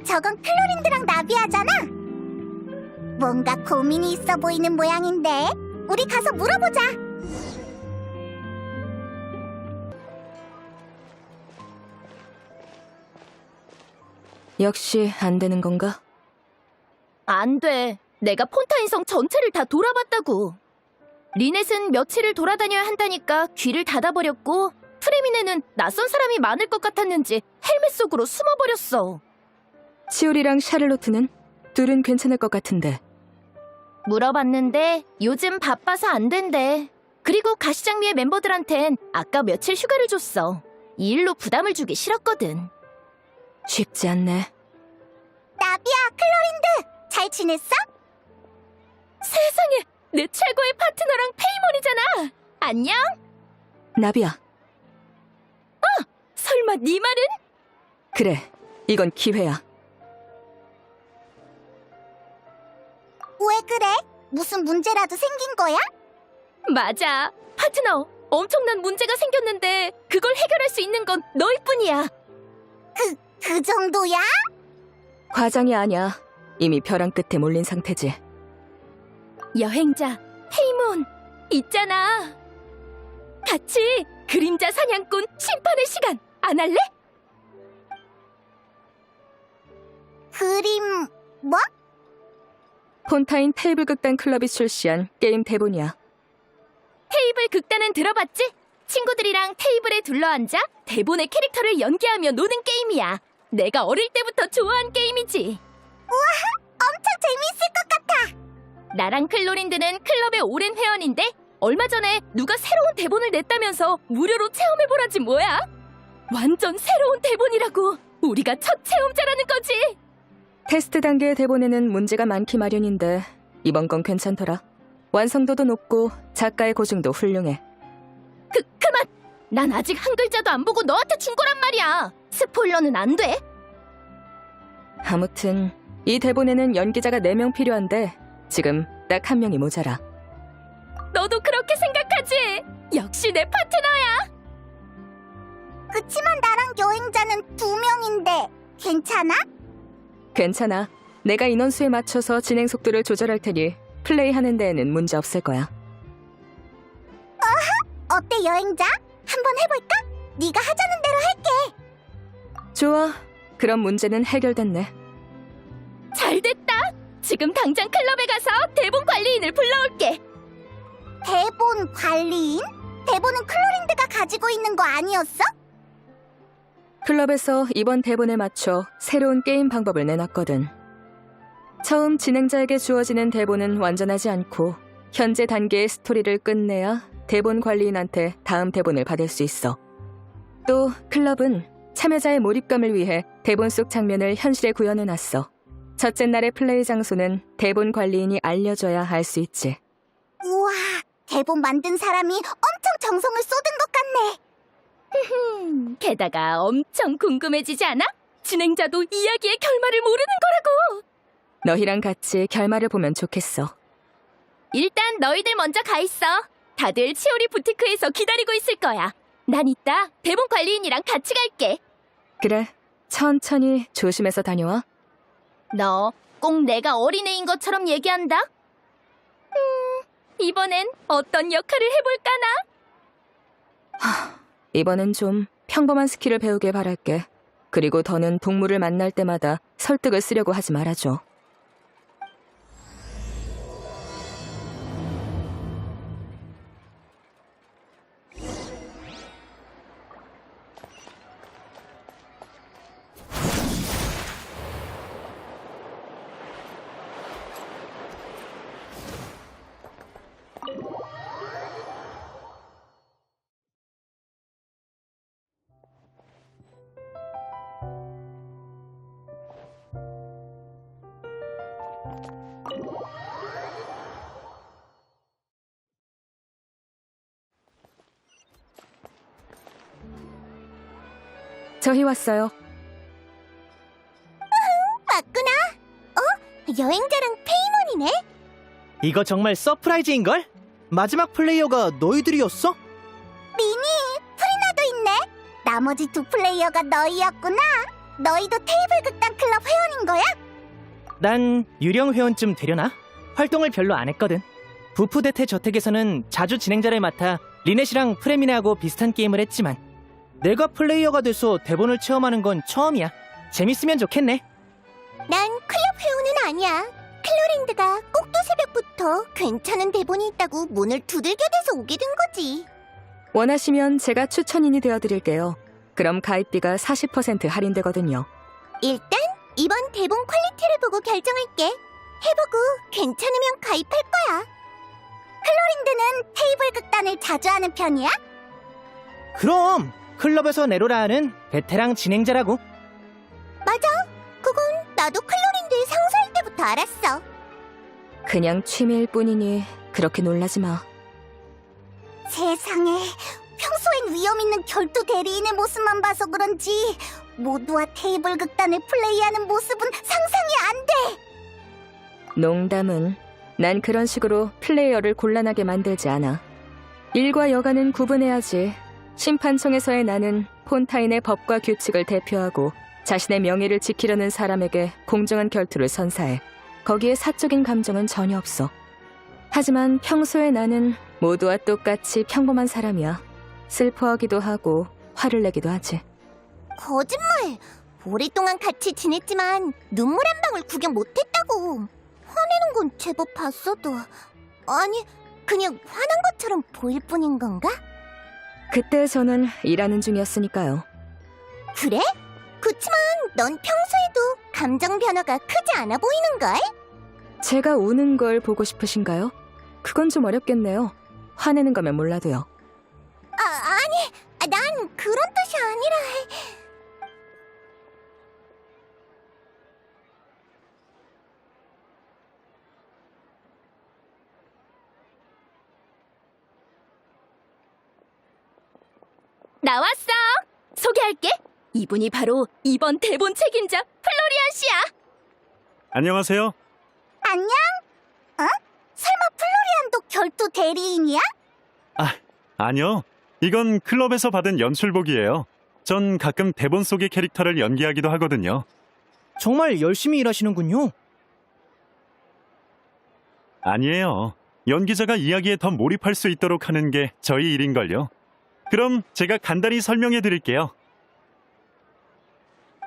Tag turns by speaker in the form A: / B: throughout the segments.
A: 저건 클로린드랑 나비아잖아. 뭔가 고민이 있어 보이는 모양인데 우리 가서 물어보자.
B: 역시 안 되는 건가?
C: 안 돼. 내가 폰타인성 전체를 다 돌아봤다고. 리넷은 며칠을 돌아다녀야 한다니까 귀를 닫아버렸고, 프레미네는 낯선 사람이 많을 것 같았는지 헬멧 속으로 숨어버렸어.
B: 치올이랑 샤를로트는? 둘은 괜찮을 것 같은데.
C: 물어봤는데 요즘 바빠서 안 된대. 그리고 가시장미의 멤버들한텐 아까 며칠 휴가를 줬어. 이 일로 부담을 주기 싫었거든.
B: 쉽지 않네.
A: 나비야, 클로린드 잘 지냈어?
C: 세상에! 내 최고의 파트너랑 페이몬이잖아! 안녕?
B: 나비야.
C: 설마 네 말은?
B: 그래, 이건 기회야.
A: 왜 그래? 무슨 문제라도 생긴 거야?
C: 맞아. 파트너, 엄청난 문제가 생겼는데 그걸 해결할 수 있는 건 너희뿐이야.
A: 그 정도야?
B: 과장이 아니야. 이미 벼랑 끝에 몰린 상태지.
C: 여행자, 페이몬, 있잖아. 같이 그림자 사냥꾼 심판의 시간 안 할래?
A: 그림... 뭐?
B: 폰타인 테이블 극단 클럽이 출시한 게임 대본이야.
C: 테이블 극단은 들어봤지? 친구들이랑 테이블에 둘러앉아 대본의 캐릭터를 연기하며 노는 게임이야. 내가 어릴 때부터 좋아한 게임이지.
A: 엄청 재밌을 것 같아.
C: 나랑 클로린드는 클럽의 오랜 회원인데 얼마 전에 누가 새로운 대본을 냈다면서 무료로 체험해보라지 뭐야? 완전 새로운 대본이라고. 우리가 첫 체험자라는 거지.
B: 테스트 단계의 대본에는 문제가 많기 마련인데 이번 건 괜찮더라. 완성도도 높고 작가의 고증도 훌륭해.
C: 그만! 난 아직 한 글자도 안 보고 너한테 준 거란 말이야. 스포일러는 안 돼.
B: 아무튼 이 대본에는 연기자가 4명 필요한데 지금 딱 1명이 모자라.
C: 너도 그렇게 생각하지? 역시 내 파트너야.
A: 그치만 나랑 여행자는 2명인데 괜찮아?
B: 괜찮아. 내가 인원수에 맞춰서 진행 속도를 조절할 테니 플레이하는 데에는 문제 없을 거야.
A: 어때 여행자? 한번 해볼까? 네가 하자는 대로 할게.
B: 좋아. 그럼 문제는 해결됐네.
C: 잘 됐다. 지금 당장 클럽에 가서 대본 관리인을 불러올게.
A: 대본 관리인? 대본은 클로린드가 가지고 있는 거 아니었어?
B: 클럽에서 이번 대본에 맞춰 새로운 게임 방법을 내놨거든. 처음 진행자에게 주어지는 대본은 완전하지 않고 현재 단계의 스토리를 끝내야 대본 관리인한테 다음 대본을 받을 수 있어. 또 클럽은 참여자의 몰입감을 위해 대본 속 장면을 현실에 구현해놨어. 첫째 날의 플레이 장소는 대본 관리인이 알려줘야 알 수 있지.
A: 우와, 대본 만든 사람이 엄청 정성을 쏟은 것 같네.
C: 게다가 엄청 궁금해지지 않아? 진행자도 이야기의 결말을 모르는 거라고.
B: 너희랑 같이 결말을 보면 좋겠어.
C: 일단 너희들 먼저 가 있어. 다들 치오리 부티크에서 기다리고 있을 거야. 난 이따 대본 관리인이랑 같이 갈게.
B: 그래, 천천히 조심해서 다녀와.
C: 너 꼭 내가 어린애인 것처럼 얘기한다? 이번엔 어떤 역할을 해볼까나?
B: 이번엔 좀 평범한 스킬을 배우길 바랄게. 그리고 더는 동물을 만날 때마다 설득을 쓰려고 하지 말아줘. 저희 왔어요.
A: 맞구나. 여행자랑 페이몬이네?
D: 이거 정말 서프라이즈인걸? 마지막 플레이어가 너희들이었어?
A: 미니, 프리나도 있네. 나머지 2 플레이어가 너희였구나. 너희도 테이블 극단 클럽 회원인 거야?
D: 난 유령 회원쯤 되려나? 활동을 별로 안 했거든. 부푸대퇴 저택에서는 자주 진행자를 맡아 리넷이랑 프레미네하고 비슷한 게임을 했지만 내가 플레이어가 돼서 대본을 체험하는 건 처음이야. 재밌으면 좋겠네.
A: 난 클럽 회원은 아니야. 클로린드가 꼭두 새벽부터 괜찮은 대본이 있다고 문을 두들겨 대서 오게 된 거지.
B: 원하시면 제가 추천인이 되어드릴게요. 그럼 가입비가 40% 할인되거든요.
A: 일단 이번 대본 퀄리티를 보고 결정할게. 해보고 괜찮으면 가입할 거야. 클로린드는 테이블 극단을 자주 하는 편이야?
D: 그럼 클럽에서 내로라 하는 베테랑 진행자라고.
A: 맞아. 그건 나도 클로린드 상사일 때부터 알았어.
B: 그냥 취미일 뿐이니 그렇게 놀라지 마.
A: 세상에, 평소엔 위험 있는 결투 대리인의 모습만 봐서 그런지 모두와 테이블 극단을 플레이하는 모습은 상상이 안 돼.
B: 농담은 난 그런 식으로 플레이어를 곤란하게 만들지 않아. 일과 여가는 구분해야지. 심판청에서의 나는 폰타인의 법과 규칙을 대표하고 자신의 명예를 지키려는 사람에게 공정한 결투를 선사해. 거기에 사적인 감정은 전혀 없어. 하지만 평소에 나는 모두와 똑같이 평범한 사람이야. 슬퍼하기도 하고 화를 내기도 하지.
A: 거짓말! 오랫동안 같이 지냈지만 눈물 한 방울 구경 못했다고. 화내는 건 제법 봤어도. 아니, 그냥 화난 것처럼 보일 뿐인 건가?
B: 그때 저는 일하는 중이었으니까요.
A: 그래? 그치만 넌 평소에도 감정 변화가 크지 않아 보이는걸?
B: 제가 우는 걸 보고 싶으신가요? 그건 좀 어렵겠네요. 화내는 거면 몰라도요.
A: 아니, 난 그런 뜻이 아니라...
C: 나왔어! 소개할게! 이분이 바로 이번 대본 책임자 플로리안 씨야!
E: 안녕하세요.
A: 안녕? 설마 플로리안도 결투 대리인이야?
E: 아니요. 이건 클럽에서 받은 연출복이에요. 전 가끔 대본 속의 캐릭터를 연기하기도 하거든요.
D: 정말 열심히 일하시는군요.
E: 아니에요. 연기자가 이야기에 더 몰입할 수 있도록 하는 게 저희 일인걸요. 그럼 제가 간단히 설명해 드릴게요.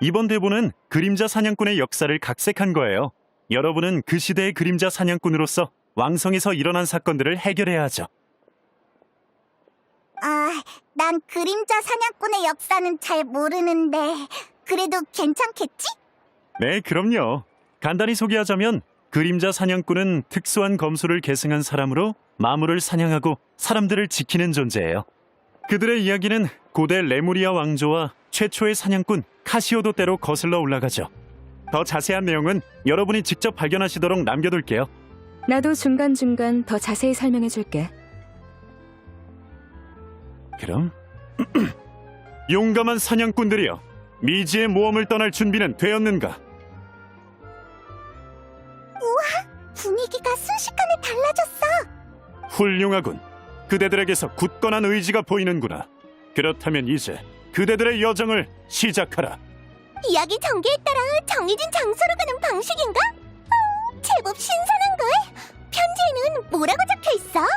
E: 이번 대본은 그림자 사냥꾼의 역사를 각색한 거예요. 여러분은 그 시대의 그림자 사냥꾼으로서 왕성에서 일어난 사건들을 해결해야 하죠.
A: 난 그림자 사냥꾼의 역사는 잘 모르는데 그래도 괜찮겠지?
E: 네, 그럼요. 간단히 소개하자면 그림자 사냥꾼은 특수한 검술을 계승한 사람으로 마물을 사냥하고 사람들을 지키는 존재예요. 그들의 이야기는 고대 레무리아 왕조와 최초의 사냥꾼 카시오도 때로 거슬러 올라가죠. 더 자세한 내용은 여러분이 직접 발견하시도록 남겨둘게요.
B: 나도 중간중간 더 자세히 설명해줄게.
E: 그럼 용감한 사냥꾼들이여, 미지의 모험을 떠날 준비는 되었는가?
A: 분위기가 순식간에 달라졌어.
E: 훌륭하군. 그대들에게서 굳건한 의지가 보이는구나. 그렇다면 이제 그대들의 여정을 시작하라.
A: 이야기 전개에 따라 정해진 장소로 가는 방식인가? 제법 신선한걸? 편지에는 뭐라고 적혀있어?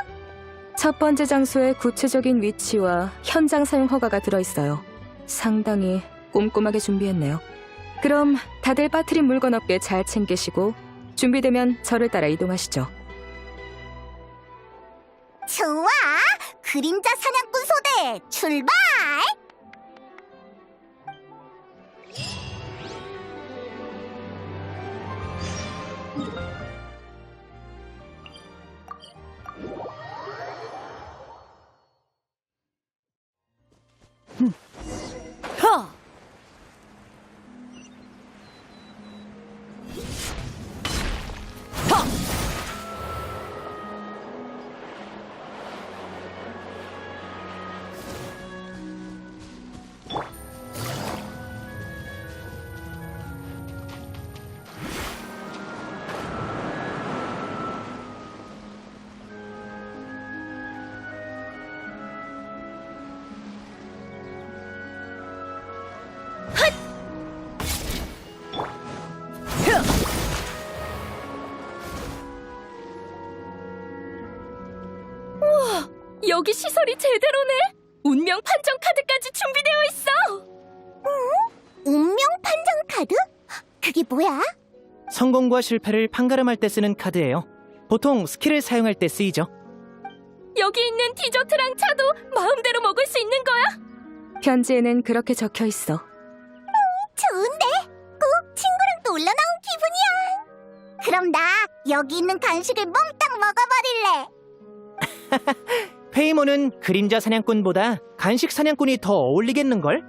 B: 첫 번째 장소에 구체적인 위치와 현장 사용 허가가 들어있어요. 상당히 꼼꼼하게 준비했네요. 그럼 다들 빠뜨린 물건 없게 잘 챙기시고 준비되면 저를 따라 이동하시죠.
A: 좋아! 그림자 사냥꾼 소대 출발!
C: 여기 시설이 제대로네. 운명 판정 카드까지 준비되어 있어.
A: 운명 판정 카드? 그게 뭐야?
D: 성공과 실패를 판가름할 때 쓰는 카드예요. 보통 스킬을 사용할 때 쓰이죠.
C: 여기 있는 디저트랑 차도 마음대로 먹을 수 있는 거야?
B: 편지에는 그렇게 적혀 있어.
A: 좋은데? 꼭 친구랑 놀러 나온 기분이야. 그럼 나 여기 있는 간식을 몽땅 먹어버릴래.
D: 페이몬은 그림자 사냥꾼보다 간식 사냥꾼이 더 어울리겠는걸?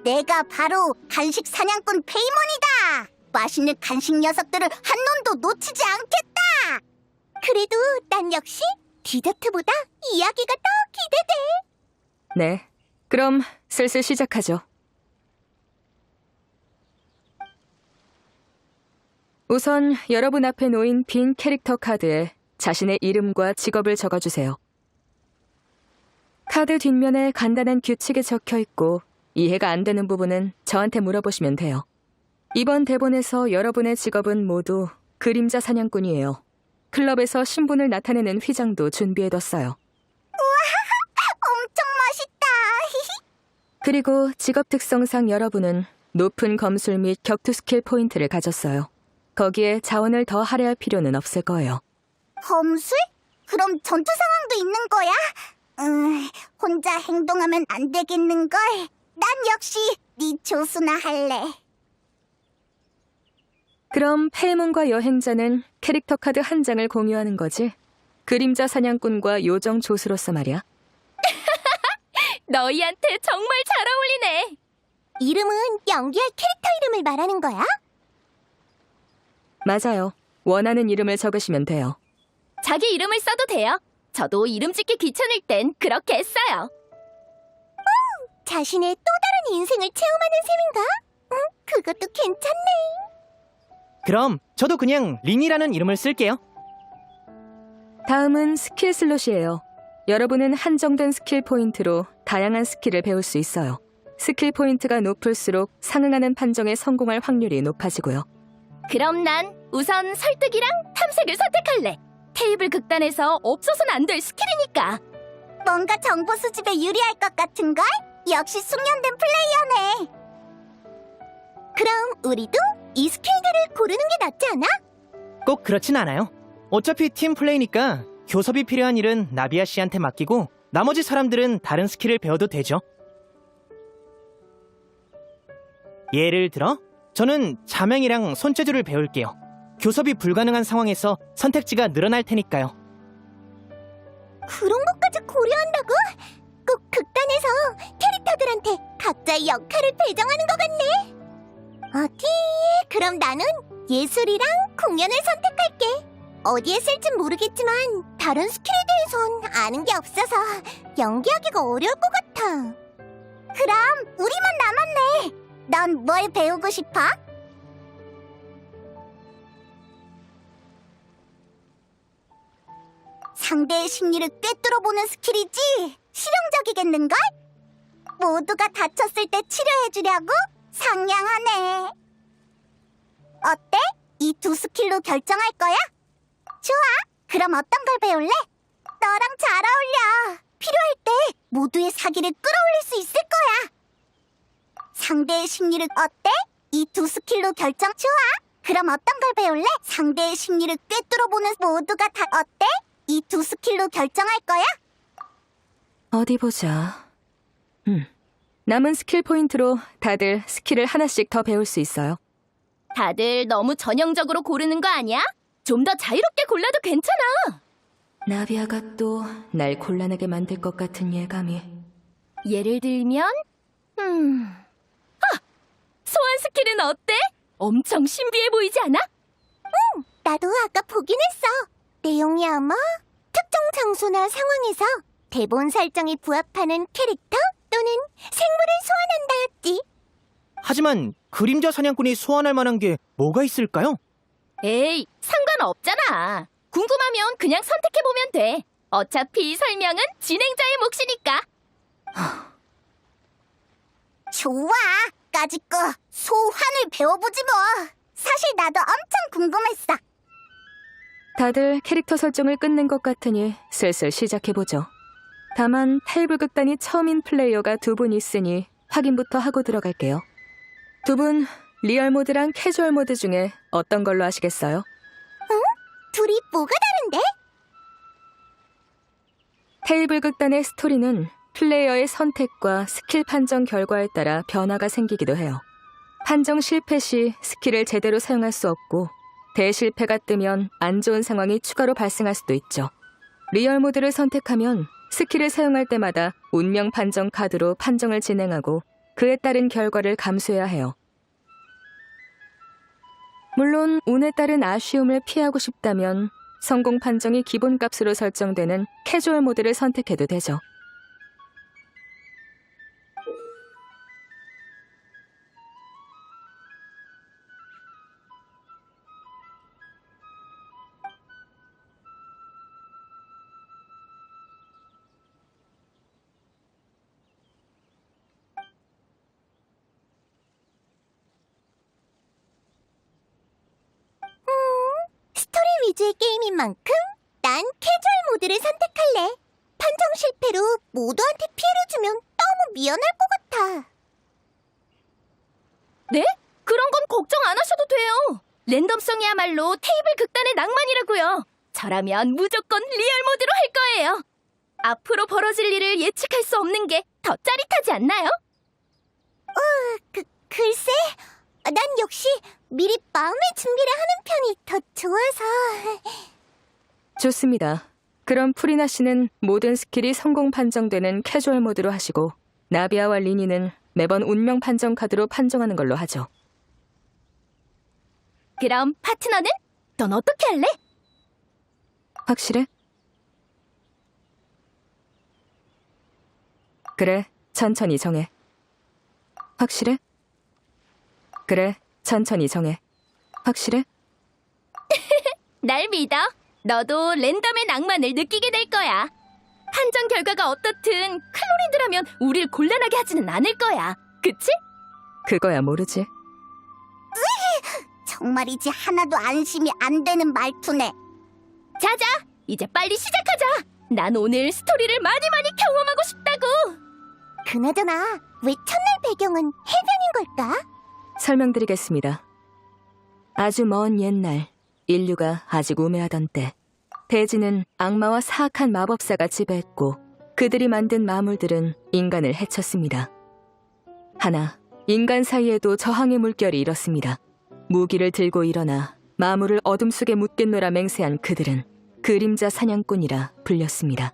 A: 내가 바로 간식 사냥꾼 페이몬이다. 맛있는 간식 녀석들을 한 놈도 놓치지 않겠다. 그래도 난 역시 디저트보다 이야기가 더 기대돼.
B: 네. 그럼 슬슬 시작하죠. 우선 여러분 앞에 놓인 빈 캐릭터 카드에 자신의 이름과 직업을 적어주세요. 카드 뒷면에 간단한 규칙이 적혀 있고 이해가 안 되는 부분은 저한테 물어보시면 돼요. 이번 대본에서 여러분의 직업은 모두 그림자 사냥꾼이에요. 클럽에서 신분을 나타내는 휘장도 준비해뒀어요.
A: 엄청 멋있다.
B: 그리고 직업 특성상 여러분은 높은 검술 및 격투 스킬 포인트를 가졌어요. 거기에 자원을 더 할애할 필요는 없을 거예요.
A: 검술? 그럼 전투 상황도 있는 거야? 혼자 행동하면 안 되겠는걸? 난 역시 네 조수나 할래.
B: 그럼 페이몬과 여행자는 캐릭터 카드 한 장을 공유하는 거지? 그림자 사냥꾼과 요정 조수로서 말이야.
C: 너희한테 정말 잘 어울리네.
A: 이름은 연기할 캐릭터 이름을 말하는 거야?
B: 맞아요. 원하는 이름을 적으시면 돼요.
C: 자기 이름을 써도 돼요. 저도 이름 짓기 귀찮을 땐 그렇게 했어요.
A: 자신의 또 다른 인생을 체험하는 셈인가? 그것도 괜찮네.
D: 그럼 저도 그냥 린이라는 이름을 쓸게요.
B: 다음은 스킬 슬롯이에요. 여러분은 한정된 스킬 포인트로 다양한 스킬을 배울 수 있어요. 스킬 포인트가 높을수록 상응하는 판정에 성공할 확률이 높아지고요.
C: 그럼 난 우선 설득이랑 탐색을 선택할래. 테이블 극단에서 없어서는 안 될 스킬이니까.
A: 뭔가 정보 수집에 유리할 것 같은걸? 역시 숙련된 플레이어네. 그럼 우리도 이 스킬들을 고르는 게 낫지 않아?
D: 꼭 그렇진 않아요. 어차피 팀 플레이니까 교섭이 필요한 일은 나비아 씨한테 맡기고 나머지 사람들은 다른 스킬을 배워도 되죠. 예를 들어 저는 자명이랑 손재주를 배울게요. 교섭이 불가능한 상황에서 선택지가 늘어날 테니까요.
A: 그런 것까지 고려한다고? 꼭 극단에서 캐릭터들한테 각자의 역할을 배정하는 것 같네. 어디? 그럼 나는 예술이랑 공연을 선택할게. 어디에 쓸진 모르겠지만 다른 스킬에 대해선 아는 게 없어서 연기하기가 어려울 것 같아. 그럼 우리만 남았네. 넌 뭘 배우고 싶어? 상대의 심리를 꿰뚫어보는 스킬이지 실용적이겠는걸? 모두가 다쳤을 때 치료해주려고? 상냥하네. 어때? 이 두 스킬로 결정할 거야? 좋아. 그럼 어떤 걸 배울래? 너랑 잘 어울려. 필요할 때 모두의 사기를 끌어올릴 수 있을 거야. 상대의 심리를 어때? 이 두 스킬로 결정. 좋아. 그럼 어떤 걸 배울래? 상대의 심리를 꿰뚫어보는 모두가 다 어때? 이 두 스킬로 결정할 거야?
B: 어디 보자. 남은 스킬 포인트로 다들 스킬을 하나씩 더 배울 수 있어요.
C: 다들 너무 전형적으로 고르는 거 아니야? 좀 더 자유롭게 골라도 괜찮아.
B: 나비아가 또 날 곤란하게 만들 것 같은 예감이.
C: 예를 들면 소환 스킬은 어때? 엄청 신비해 보이지 않아?
A: 나도 아까 보긴 했어. 내용이 아마 특정 장소나 상황에서 대본 설정에 부합하는 캐릭터 또는 생물을 소환한다였지.
D: 하지만 그림자 사냥꾼이 소환할 만한 게 뭐가 있을까요?
C: 에이, 상관없잖아. 궁금하면 그냥 선택해보면 돼. 어차피 설명은 진행자의 몫이니까.
A: 좋아. 까짓거 소환을 배워보지 뭐. 사실 나도 엄청 궁금했어.
B: 다들 캐릭터 설정을 끝낸 것 같으니 슬슬 시작해보죠. 다만 테이블 극단이 처음인 플레이어가 2분 있으니 확인부터 하고 들어갈게요. 2분 리얼 모드랑 캐주얼 모드 중에 어떤 걸로 하시겠어요?
A: 둘이 뭐가 다른데?
B: 테이블 극단의 스토리는 플레이어의 선택과 스킬 판정 결과에 따라 변화가 생기기도 해요. 판정 실패 시 스킬을 제대로 사용할 수 없고 대실패가 뜨면 안 좋은 상황이 추가로 발생할 수도 있죠. 리얼 모드를 선택하면 스킬을 사용할 때마다 운명 판정 카드로 판정을 진행하고 그에 따른 결과를 감수해야 해요. 물론 운에 따른 아쉬움을 피하고 싶다면 성공 판정이 기본값으로 설정되는 캐주얼 모드를 선택해도 되죠.
A: 스토리 위주의 게임인 만큼 난 캐주얼 모드를 선택할래. 판정 실패로 모두한테 피해를 주면 너무 미안할 것 같아.
C: 네? 그런 건 걱정 안 하셔도 돼요. 랜덤성이야말로 테이블 극단의 낭만이라고요. 저라면 무조건 리얼 모드로 할 거예요. 앞으로 벌어질 일을 예측할 수 없는 게 더 짜릿하지 않나요?
A: 글쎄, 난 역시 미리 마음의 준비를 하는 편이 더 좋아서.
B: 좋습니다. 그럼 프리나 씨는 모든 스킬이 성공 판정되는 캐주얼 모드로 하시고 나비아와 리니는 매번 운명 판정 카드로 판정하는 걸로 하죠.
C: 그럼 파트너는? 넌 어떻게 할래?
B: 확실해? 그래, 천천히 정해. 확실해? 그래, 천천히 정해. 확실해?
C: 날 믿어. 너도 랜덤의 낭만을 느끼게 될 거야. 판정 결과가 어떻든 클로리드라면 우릴 곤란하게 하지는 않을 거야. 그치?
B: 그거야 모르지.
A: 정말이지 하나도 안심이 안 되는 말투네.
C: 자자, 이제 빨리 시작하자. 난 오늘 스토리를 많이 경험하고 싶다고.
A: 그나저나 왜 첫날 배경은 해변인 걸까?
B: 설명드리겠습니다. 아주 먼 옛날, 인류가 아직 우매하던 때, 대지는 악마와 사악한 마법사가 지배했고 그들이 만든 마물들은 인간을 해쳤습니다. 하나, 인간 사이에도 저항의 물결이 일었습니다. 무기를 들고 일어나 마물을 어둠 속에 묻겠노라 맹세한 그들은 그림자 사냥꾼이라 불렸습니다.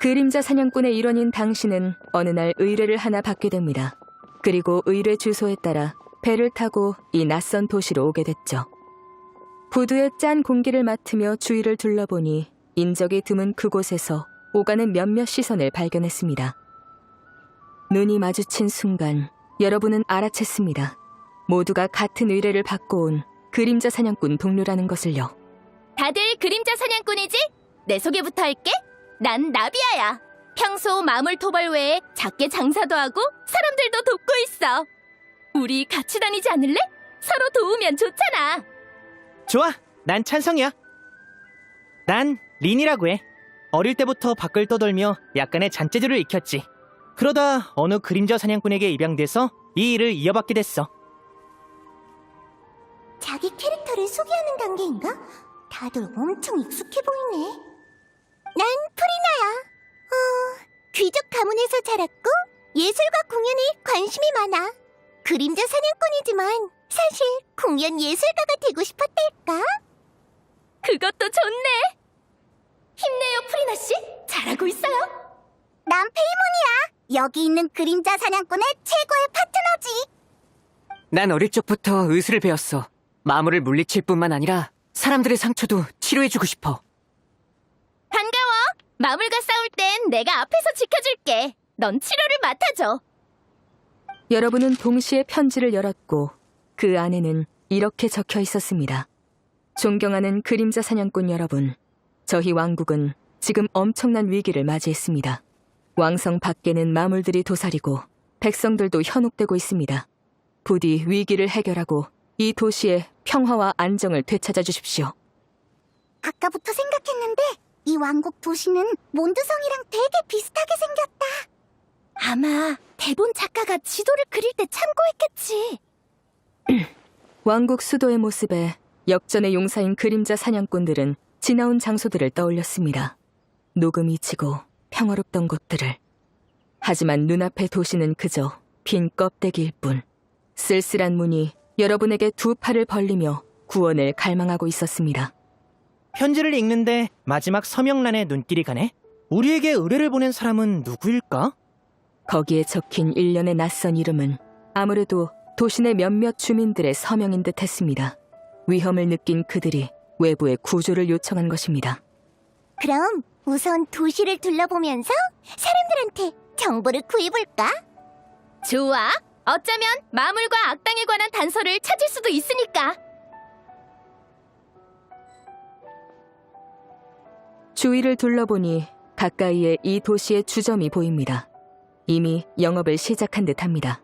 B: 그림자 사냥꾼의 일원인 당신은 어느 날 의뢰를 하나 받게 됩니다. 그리고 의뢰 주소에 따라 배를 타고 이 낯선 도시로 오게 됐죠. 부두의 짠 공기를 맡으며 주위를 둘러보니 인적이 드문 그곳에서 오가는 몇몇 시선을 발견했습니다. 눈이 마주친 순간 여러분은 알아챘습니다. 모두가 같은 의뢰를 받고 온 그림자 사냥꾼 동료라는 것을요.
C: 다들 그림자 사냥꾼이지? 내 소개부터 할게. 난 나비아야. 평소 마물 토벌 외에 작게 장사도 하고 사람들도 돕고 있어. 우리 같이 다니지 않을래? 서로 도우면 좋잖아.
D: 좋아, 난 찬성이야. 난 린이라고 해. 어릴 때부터 밖을 떠돌며 약간의 잔재주를 익혔지. 그러다 어느 그림자 사냥꾼에게 입양돼서 이 일을 이어받게 됐어.
A: 자기 캐릭터를 소개하는 단계인가? 다들 엄청 익숙해 보이네. 난 프리나야. 귀족 가문에서 자랐고 예술과 공연에 관심이 많아. 그림자 사냥꾼이지만 사실 공연 예술가가 되고 싶었달까?
C: 그것도 좋네. 힘내요, 프리나 씨. 잘하고 있어요.
A: 난 페이몬이야. 여기 있는 그림자 사냥꾼의 최고의 파트너지.
F: 난 어릴 적부터 의술을 배웠어. 마물을 물리칠 뿐만 아니라 사람들의 상처도 치료해주고 싶어.
C: 반가워. 마물과 싸울 땐 내가 앞에서 지켜줄게. 넌 치료를 맡아줘.
B: 여러분은 동시에 편지를 열었고 그 안에는 이렇게 적혀 있었습니다. 존경하는 그림자 사냥꾼 여러분, 저희 왕국은 지금 엄청난 위기를 맞이했습니다. 왕성 밖에는 마물들이 도사리고 백성들도 현혹되고 있습니다. 부디 위기를 해결하고 이 도시의 평화와 안정을 되찾아 주십시오.
A: 아까부터 생각했는데 이 왕국 도시는 몬드성이랑 되게 비슷하게 생겼다.
C: 아마 대본 작가가 지도를 그릴 때 참고했겠지.
B: 왕국 수도의 모습에 역전의 용사인 그림자 사냥꾼들은 지나온 장소들을 떠올렸습니다. 녹음이 치고 평화롭던 곳들을. 하지만 눈앞의 도시는 그저 빈 껍데기일 뿐. 쓸쓸한 문이 여러분에게 두 팔을 벌리며 구원을 갈망하고 있었습니다.
D: 편지를 읽는데 마지막 서명란에 눈길이 가네. 우리에게 의뢰를 보낸 사람은 누구일까?
B: 거기에 적힌 일련의 낯선 이름은 아무래도 도시 내 몇몇 주민들의 서명인 듯 했습니다. 위험을 느낀 그들이 외부에 구조를 요청한 것입니다.
A: 그럼 우선 도시를 둘러보면서 사람들한테 정보를 구해볼까?
C: 좋아. 어쩌면 마물과 악당에 관한 단서를 찾을 수도 있으니까.
B: 주위를 둘러보니 가까이에 이 도시의 주점이 보입니다. 이미 영업을 시작한 듯합니다.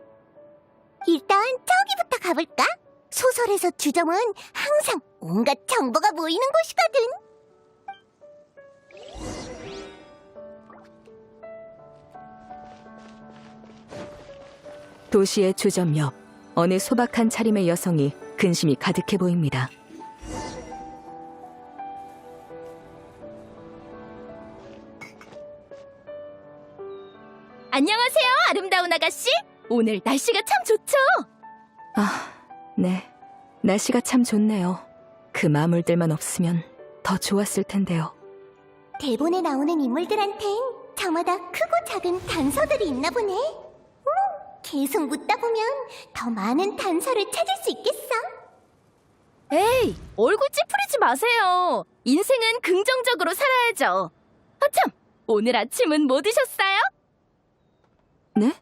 A: 일단 저기부터 가볼까? 소설에서 주점은 항상 온갖 정보가 모이는 곳이거든.
B: 도시의 주점 옆 어느 소박한 차림의 여성이 근심이 가득해 보입니다.
C: 안녕하세요, 아름다운 아가씨. 오늘 날씨가 참 좋죠?
B: 아, 네. 날씨가 참 좋네요. 그 마물들만 없으면 더 좋았을 텐데요.
A: 대본에 나오는 인물들한텐 저마다 크고 작은 단서들이 있나 보네. 계속 묻다 보면 더 많은 단서를 찾을 수 있겠어.
C: 에이, 얼굴 찌푸리지 마세요. 인생은 긍정적으로 살아야죠. 아참, 오늘 아침은 뭐 드셨어요?
B: 네?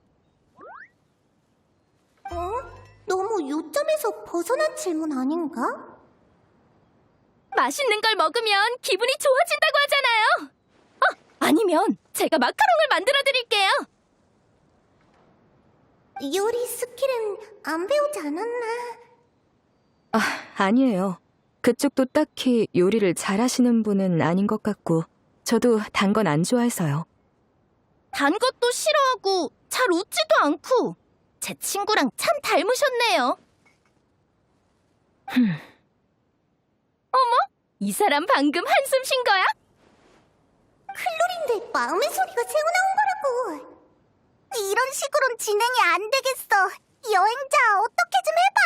A: 너무 요점에서 벗어난 질문 아닌가?
C: 맛있는 걸 먹으면 기분이 좋아진다고 하잖아요. 아니면 제가 마카롱을 만들어 드릴게요.
A: 요리 스킬은 안 배우지 않았나?
B: 아, 아니에요. 그쪽도 딱히 요리를 잘하시는 분은 아닌 것 같고 저도 단 건 안 좋아해서요.
C: 단 것도 싫어하고 잘 웃지도 않고 제 친구랑 참 닮으셨네요. 어머, 이 사람 방금 한숨 쉰 거야?
A: 클로린데 마음의 소리가 새어나온 거라고. 이런 식으론 진행이 안 되겠어. 여행자 어떻게 좀 해봐.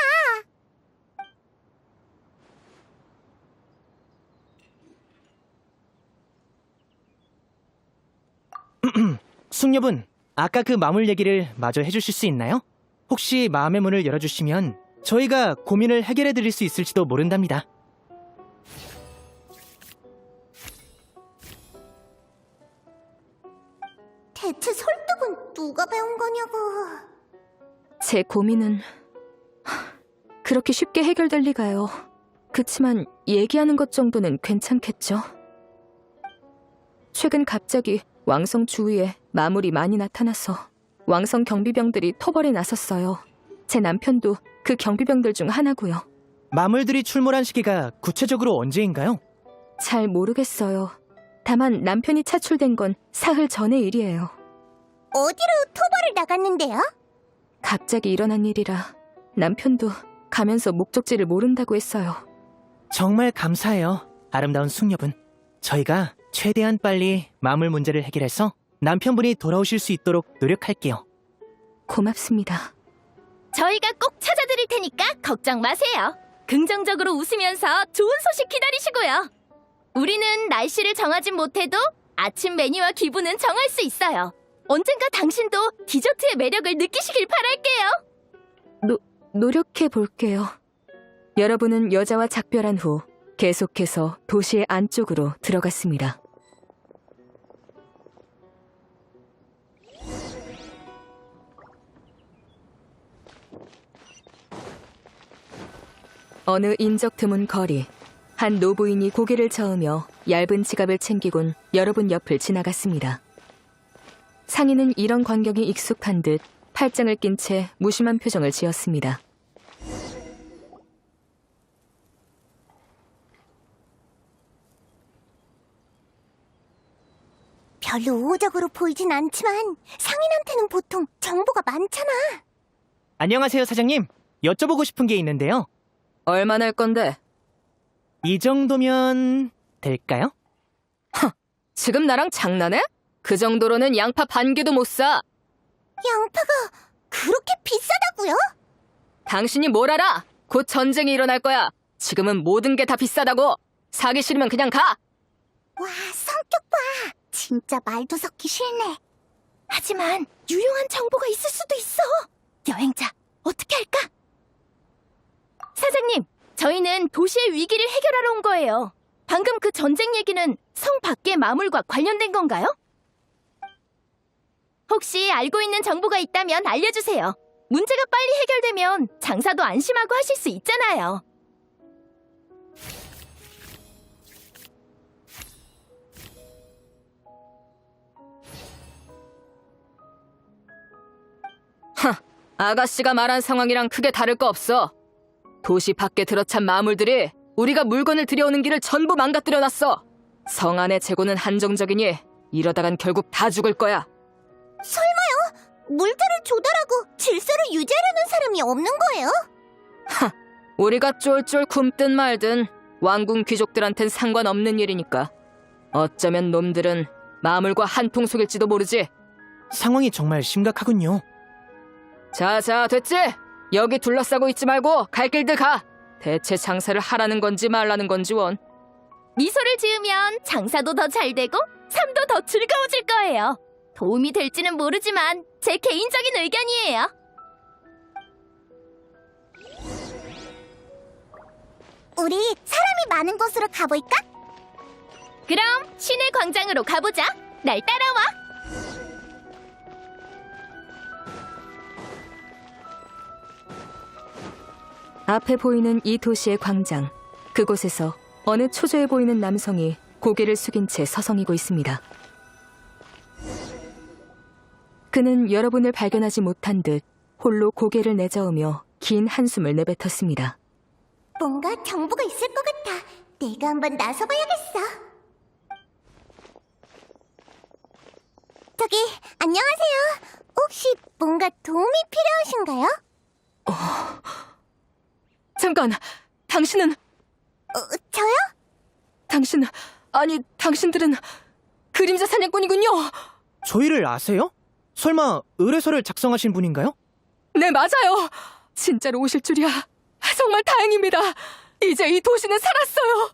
D: 숙녀분, 아까 그 마물 얘기를 마저 해주실 수 있나요? 혹시 마음의 문을 열어주시면 저희가 고민을 해결해드릴 수 있을지도 모른답니다.
A: 대체 설득은 누가 배운 거냐고.
B: 제 고민은 그렇게 쉽게 해결될 리가요. 그치만 얘기하는 것 정도는 괜찮겠죠? 최근 갑자기 왕성 주위에 마물이 많이 나타나서 왕성 경비병들이 토벌에 나섰어요. 제 남편도 그 경비병들 중 하나고요.
D: 마물들이 출몰한 시기가 구체적으로 언제인가요?
B: 잘 모르겠어요. 다만 남편이 차출된 건 사흘 전의 일이에요.
A: 어디로 토벌을 나갔는데요?
B: 갑자기 일어난 일이라 남편도 가면서 목적지를 모른다고 했어요.
D: 정말 감사해요, 아름다운 숙녀분. 저희가 최대한 빨리 마물 문제를 해결해서 남편분이 돌아오실 수 있도록 노력할게요.
B: 고맙습니다.
C: 저희가 꼭 찾아드릴 테니까 걱정 마세요. 긍정적으로 웃으면서 좋은 소식 기다리시고요. 우리는 날씨를 정하진 못해도 아침 메뉴와 기분은 정할 수 있어요. 언젠가 당신도 디저트의 매력을 느끼시길 바랄게요.
B: 노력해 볼게요. 여러분은 여자와 작별한 후 계속해서 도시의 안쪽으로 들어갔습니다. 어느 인적 드문 거리, 한 노부인이 고개를 저으며 얇은 지갑을 챙기곤 여러분 옆을 지나갔습니다. 상인은 이런 광경이 익숙한 듯 팔짱을 낀 채 무심한 표정을 지었습니다.
A: 별로 우호적으로 보이진 않지만 상인한테는 보통 정보가 많잖아.
D: 안녕하세요, 사장님. 여쭤보고 싶은 게 있는데요.
B: 얼마 낼 건데?
D: 이 정도면 될까요?
B: 지금 나랑 장난해? 그 정도로는 양파 반 개도 못 사.
A: 양파가 그렇게 비싸다고요?
B: 당신이 뭘 알아? 곧 전쟁이 일어날 거야. 지금은 모든 게 다 비싸다고. 사기 싫으면 그냥 가.
A: 와, 성격 봐. 진짜 말도 섞기 싫네.
C: 하지만 유용한 정보가 있을 수도 있어. 여행자, 어떻게 할까? 사장님, 저희는 도시의 위기를 해결하러 온 거예요. 방금 그 전쟁 얘기는 성 밖의 마물과 관련된 건가요? 혹시 알고 있는 정보가 있다면 알려주세요. 문제가 빨리 해결되면 장사도 안심하고 하실 수 있잖아요.
B: 아가씨가 말한 상황이랑 크게 다를 거 없어. 도시 밖에 들어찬 마물들이 우리가 물건을 들여오는 길을 전부 망가뜨려놨어. 성 안의 재고는 한정적이니 이러다간 결국 다 죽을 거야.
A: 물들을 조달하고 질서를 유지하려는 사람이 없는 거예요?
B: 우리가 쫄쫄 굶든 말든 왕궁 귀족들한텐 상관없는 일이니까. 어쩌면 놈들은 마물과 한통 속일지도 모르지.
D: 상황이 정말 심각하군요.
B: 자, 됐지? 여기 둘러싸고 있지 말고 갈 길들 가. 대체 장사를 하라는 건지 말라는 건지 원.
C: 미소를 지으면 장사도 더 잘 되고 삶도 더 즐거워질 거예요. 도움이 될지는 모르지만 제 개인적인 의견이에요.
A: 우리 사람이 많은 곳으로 가볼까?
C: 그럼 시내 광장으로 가보자. 날 따라와.
B: 앞에 보이는 이 도시의 광장. 그곳에서 어느 초조해 보이는 남성이 고개를 숙인 채 서성이고 있습니다. 그는 여러분을 발견하지 못한 듯 홀로 고개를 내저으며 긴 한숨을 내뱉었습니다.
A: 뭔가 정보가 있을 것 같아. 내가 한번 나서봐야겠어. 저기, 안녕하세요. 혹시 뭔가 도움이 필요하신가요?
B: 잠깐! 당신은...
A: 저요?
B: 당신들은 그림자 사냥꾼이군요!
D: 저희를 아세요? 설마 의뢰서를 작성하신 분인가요?
B: 네, 맞아요! 진짜로 오실 줄이야. 정말 다행입니다. 이제 이 도시는 살았어요.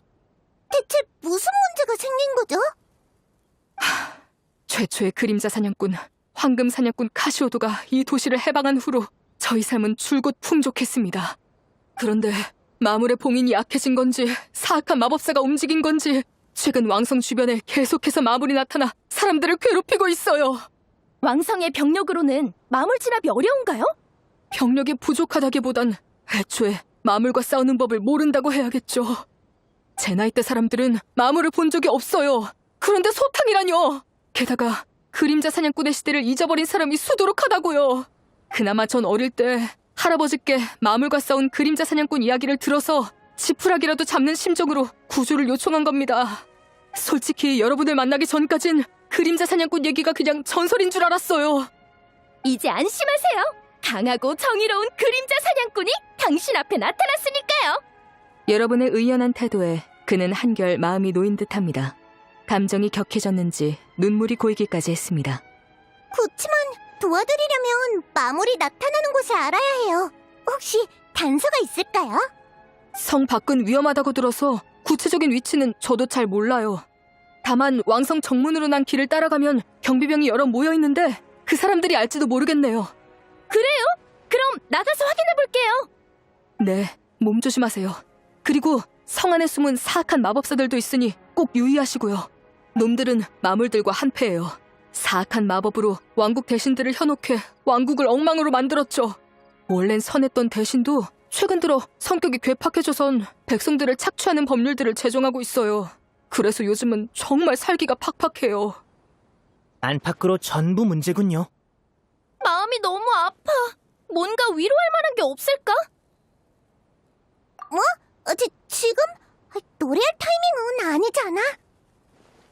A: 대체 무슨 문제가 생긴 거죠?
B: 최초의 그림자 사냥꾼, 황금 사냥꾼 카시오도가 이 도시를 해방한 후로 저희 삶은 줄곧 풍족했습니다. 그런데 마물의 봉인이 약해진 건지 사악한 마법사가 움직인 건지 최근 왕성 주변에 계속해서 마물이 나타나 사람들을 괴롭히고 있어요.
C: 왕성의 병력으로는 마물 진압이 어려운가요?
B: 병력이 부족하다기보단 애초에 마물과 싸우는 법을 모른다고 해야겠죠. 제 나이대 사람들은 마물을 본 적이 없어요. 그런데 소탕이라뇨! 게다가 그림자 사냥꾼의 시대를 잊어버린 사람이 수두룩하다고요. 그나마 전 어릴 때 할아버지께 마물과 싸운 그림자 사냥꾼 이야기를 들어서 지푸라기라도 잡는 심정으로 구조를 요청한 겁니다. 솔직히 여러분을 만나기 전까진 그림자 사냥꾼 얘기가 그냥 전설인 줄 알았어요.
C: 이제 안심하세요. 강하고 정의로운 그림자 사냥꾼이 당신 앞에 나타났으니까요.
B: 여러분의 의연한 태도에 그는 한결 마음이 놓인 듯합니다. 감정이 격해졌는지 눈물이 고이기까지 했습니다.
A: 그치만 도와드리려면 마물이 나타나는 곳을 알아야 해요. 혹시 단서가 있을까요?
B: 성 밖은 위험하다고 들어서 구체적인 위치는 저도 잘 몰라요. 다만 왕성 정문으로 난 길을 따라가면 경비병이 여러 모여있는데 그 사람들이 알지도 모르겠네요.
C: 그래요? 그럼 나가서 확인해볼게요.
B: 네, 몸 조심하세요. 그리고 성 안에 숨은 사악한 마법사들도 있으니 꼭 유의하시고요. 놈들은 마물들과 한패예요. 사악한 마법으로 왕국 대신들을 현혹해 왕국을 엉망으로 만들었죠. 원래는 선했던 대신도 최근 들어 성격이 괴팍해져선 백성들을 착취하는 법률들을 제정하고 있어요. 그래서 요즘은 정말 살기가 팍팍해요.
D: 안팎으로 전부 문제군요.
C: 마음이 너무 아파. 뭔가 위로할 만한 게 없을까?
A: 지금? 노래할 타이밍은 아니잖아.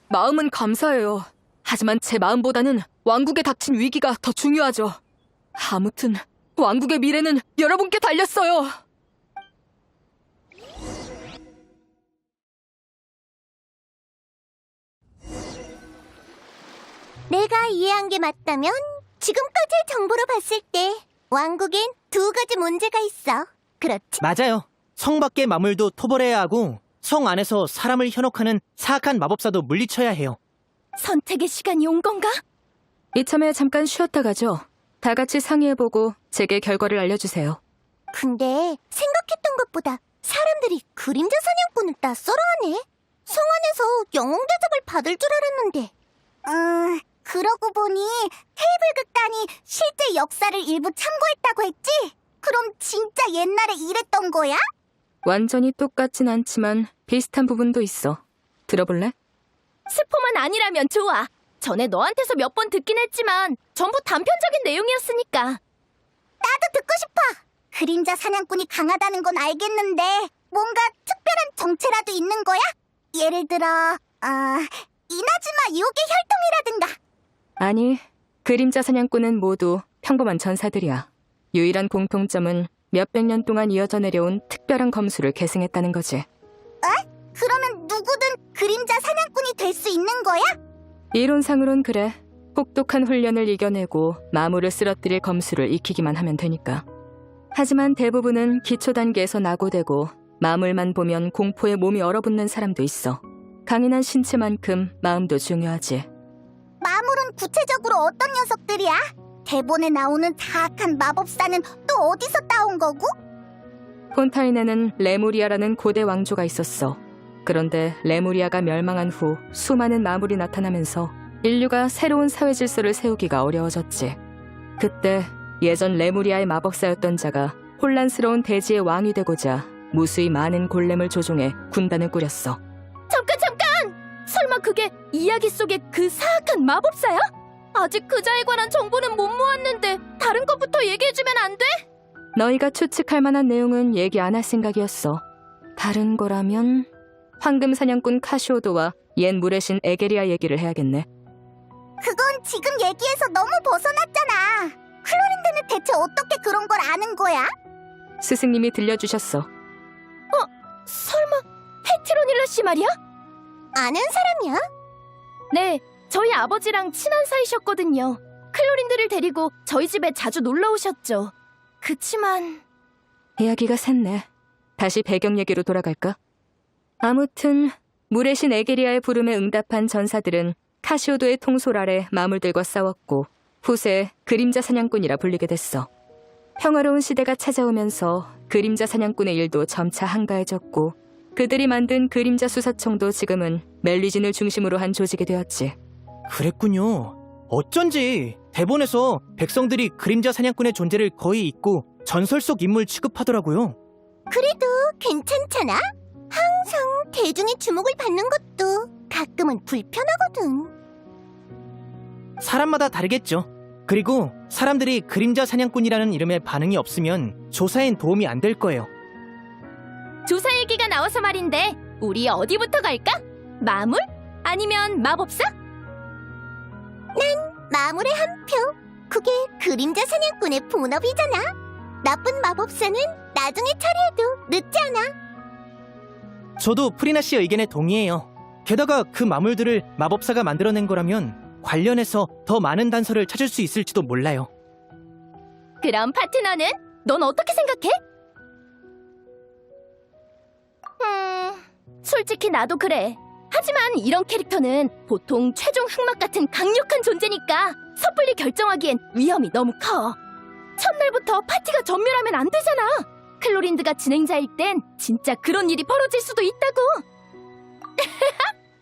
B: 마음은 감사해요. 하지만 제 마음보다는 왕국에 닥친 위기가 더 중요하죠. 아무튼 왕국의 미래는 여러분께 달렸어요.
A: 내가 이해한 게 맞다면 지금까지의 정보로 봤을 때 왕국엔 두 가지 문제가 있어. 그렇지?
D: 맞아요. 성 밖의 마물도 토벌해야 하고 성 안에서 사람을 현혹하는 사악한 마법사도 물리쳐야 해요.
C: 선택의 시간이 온 건가?
B: 이참에 잠깐 쉬었다 가죠. 다 같이 상의해보고 제게 결과를 알려주세요.
A: 근데 생각했던 것보다 사람들이 그림자 사냥꾼을 낯설어하네. 성 안에서 영웅 대접을 받을 줄 알았는데. 그러고 보니 테이블 극단이 실제 역사를 일부 참고했다고 했지? 그럼 진짜 옛날에 이랬던 거야?
B: 완전히 똑같진 않지만 비슷한 부분도 있어. 들어볼래?
C: 스포만 아니라면 좋아. 전에 너한테서 몇 번 듣긴 했지만 전부 단편적인 내용이었으니까.
A: 나도 듣고 싶어. 그림자 사냥꾼이 강하다는 건 알겠는데 뭔가 특별한 정체라도 있는 거야? 예를 들어 이나즈마 유혹의 혈통이라든가.
B: 아니, 그림자 사냥꾼은 모두 평범한 전사들이야. 유일한 공통점은 몇백 년 동안 이어져 내려온 특별한 검수를 계승했다는 거지.
A: 그러면 누구든 그림자 사냥꾼이 될 수 있는 거야?
B: 이론상으론 그래. 혹독한 훈련을 이겨내고 마물을 쓰러뜨릴 검수를 익히기만 하면 되니까. 하지만 대부분은 기초 단계에서 낙오되고 마물만 보면 공포에 몸이 얼어붙는 사람도 있어. 강인한 신체만큼 마음도 중요하지.
A: 마물은 구체적으로 어떤 녀석들이야? 대본에 나오는 사악한 마법사는 또 어디서 따온 거고?
B: 폰타인에는 레무리아라는 고대 왕조가 있었어. 그런데 레무리아가 멸망한 후 수많은 마물이 나타나면서 인류가 새로운 사회 질서를 세우기가 어려워졌지. 그때 예전 레무리아의 마법사였던 자가 혼란스러운 대지의 왕이 되고자 무수히 많은 골렘을 조종해 군단을 꾸렸어.
C: 잠깐! 설마 그게 이야기 속의 그 사악한 마법사야? 아직 그자에 관한 정보는 못 모았는데 다른 것부터 얘기해주면 안 돼?
B: 너희가 추측할 만한 내용은 얘기 안 할 생각이었어. 다른 거라면 황금 사냥꾼 카시오도와 옛 무레신 에게리아 얘기를 해야겠네.
A: 그건 지금 얘기에서 너무 벗어났잖아. 클로린드는 대체 어떻게 그런 걸 아는 거야?
B: 스승님이 들려주셨어.
C: 설마 페트로닐라 씨 말이야?
A: 아는 사람이야?
C: 네, 저희 아버지랑 친한 사이셨거든요. 클로린드를 데리고 저희 집에 자주 놀러 오셨죠. 그치만
B: 이야기가 샜네. 다시 배경 얘기로 돌아갈까? 아무튼 무레신 에게리아의 부름에 응답한 전사들은 카시오도의 통솔 아래 마물들과 싸웠고 후세 그림자 사냥꾼이라 불리게 됐어. 평화로운 시대가 찾아오면서 그림자 사냥꾼의 일도 점차 한가해졌고 그들이 만든 그림자 수사청도 지금은 멜리진을 중심으로 한 조직이 되었지.
D: 그랬군요. 어쩐지 대본에서 백성들이 그림자 사냥꾼의 존재를 거의 잊고 전설 속 인물 취급하더라고요.
A: 그래도 괜찮잖아? 항상 대중의 주목을 받는 것도 가끔은 불편하거든.
D: 사람마다 다르겠죠. 그리고 사람들이 그림자 사냥꾼이라는 이름에 반응이 없으면 조사엔 도움이 안 될 거예요.
C: 조사 얘기가 나와서 말인데 우리 어디부터 갈까? 마물? 아니면 마법사?
A: 마물의 한 표. 그게 그림자 사냥꾼의 본업이잖아. 나쁜 마법사는 나중에 처리해도 늦지 않아.
D: 저도 프리나 씨 의견에 동의해요. 게다가 그 마물들을 마법사가 만들어낸 거라면 관련해서 더 많은 단서를 찾을 수 있을지도 몰라요.
C: 그럼 파트너는? 넌 어떻게 생각해? 솔직히 나도 그래. 하지만 이런 캐릭터는 보통 최종 흑막 같은 강력한 존재니까 섣불리 결정하기엔 위험이 너무 커. 첫날부터 파티가 전멸하면 안 되잖아. 클로린드가 진행자일 땐 진짜 그런 일이 벌어질 수도 있다고.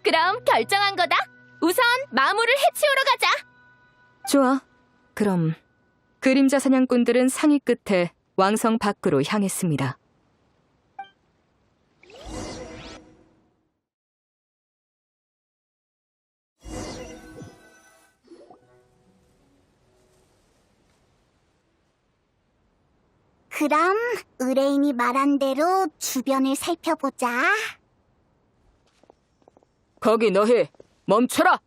C: 그럼 결정한 거다. 우선 마물을 해치우러 가자.
B: 좋아. 그럼 그림자 사냥꾼들은 상의 끝에 왕성 밖으로 향했습니다.
A: 그럼 의뢰인이 말한 대로 주변을 살펴보자.
B: 거기 너희 멈춰라!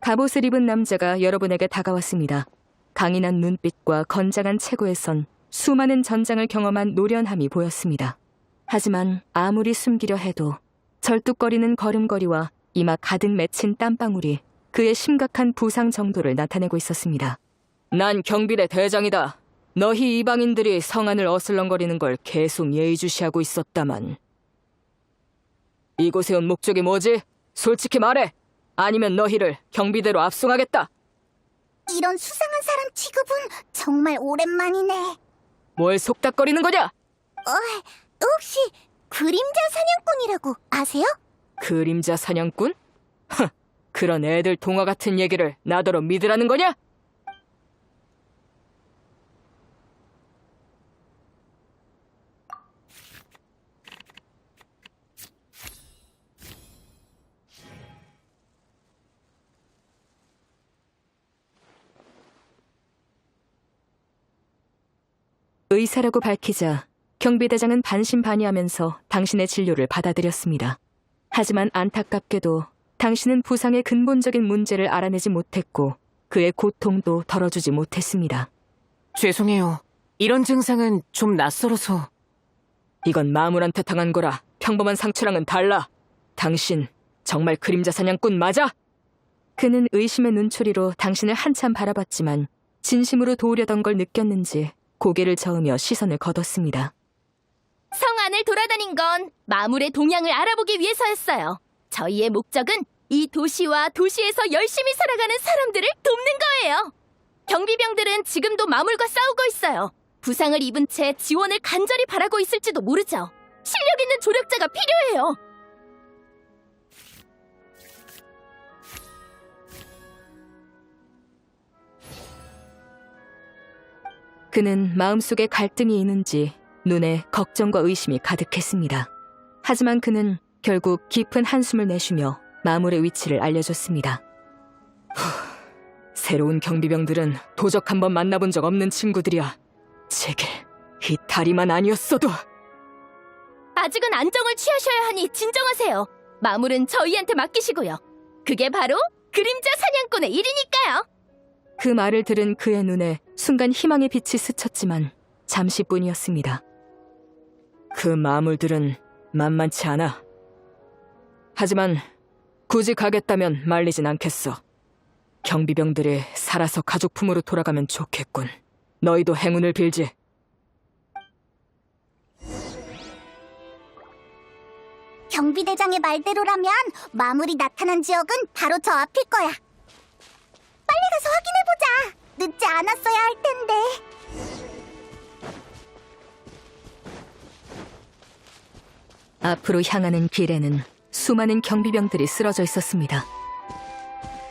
B: 갑옷을 입은 남자가 여러분에게 다가왔습니다. 강인한 눈빛과 건장한 체구에 선 수많은 전장을 경험한 노련함이 보였습니다. 하지만 아무리 숨기려 해도 절뚝거리는 걸음걸이와 이마 가득 맺힌 땀방울이 그의 심각한 부상 정도를 나타내고 있었습니다. 난 경비대 대장이다. 너희 이방인들이 성안을 어슬렁거리는 걸 계속 예의주시하고 있었다만. 이곳에 온 목적이 뭐지? 솔직히 말해! 아니면 너희를 경비대로 압송하겠다.
A: 이런 수상한 사람 취급은 정말 오랜만이네.
B: 뭘 속닥거리는 거냐?
A: 혹시 그림자 사냥꾼이라고 아세요?
B: 그림자 사냥꾼? 그런 애들 동화 같은 얘기를 나더러 믿으라는 거냐? 의사라고 밝히자 경비대장은 반신반의하면서 당신의 진료를 받아들였습니다. 하지만 안타깝게도 당신은 부상의 근본적인 문제를 알아내지 못했고 그의 고통도 덜어주지 못했습니다.
F: 죄송해요. 이런 증상은 좀 낯설어서.
B: 이건 마물한테 당한 거라 평범한 상처랑은 달라. 당신 정말 그림자 사냥꾼 맞아? 그는 의심의 눈초리로 당신을 한참 바라봤지만 진심으로 도우려던 걸 느꼈는지 고개를 저으며 시선을 거뒀습니다.
C: 성안을 돌아다닌 건 마물의 동향을 알아보기 위해서였어요. 저희의 목적은 이 도시와 도시에서 열심히 살아가는 사람들을 돕는 거예요. 경비병들은 지금도 마물과 싸우고 있어요. 부상을 입은 채 지원을 간절히 바라고 있을지도 모르죠. 실력 있는 조력자가 필요해요.
B: 그는 마음속에 갈등이 있는지 눈에 걱정과 의심이 가득했습니다. 하지만 그는 결국 깊은 한숨을 내쉬며 마물의 위치를 알려줬습니다. 새로운 경비병들은 도적 한번 만나본 적 없는 친구들이야. 제게 이 다리만 아니었어도.
C: 아직은 안정을 취하셔야 하니 진정하세요. 마물은 저희한테 맡기시고요. 그게 바로 그림자 사냥꾼의 일이니까요.
B: 그 말을 들은 그의 눈에 순간 희망의 빛이 스쳤지만 잠시뿐이었습니다. 그 마물들은 만만치 않아. 하지만 굳이 가겠다면 말리진 않겠어. 경비병들이 살아서 가족품으로 돌아가면 좋겠군. 너희도 행운을 빌지.
A: 경비대장의 말대로라면 마물이 나타난 지역은 바로 저 앞일 거야. 빨리 가서 확인해보자. 늦지 않았어야 할 텐데.
B: 앞으로 향하는 길에는 수많은 경비병들이 쓰러져 있었습니다.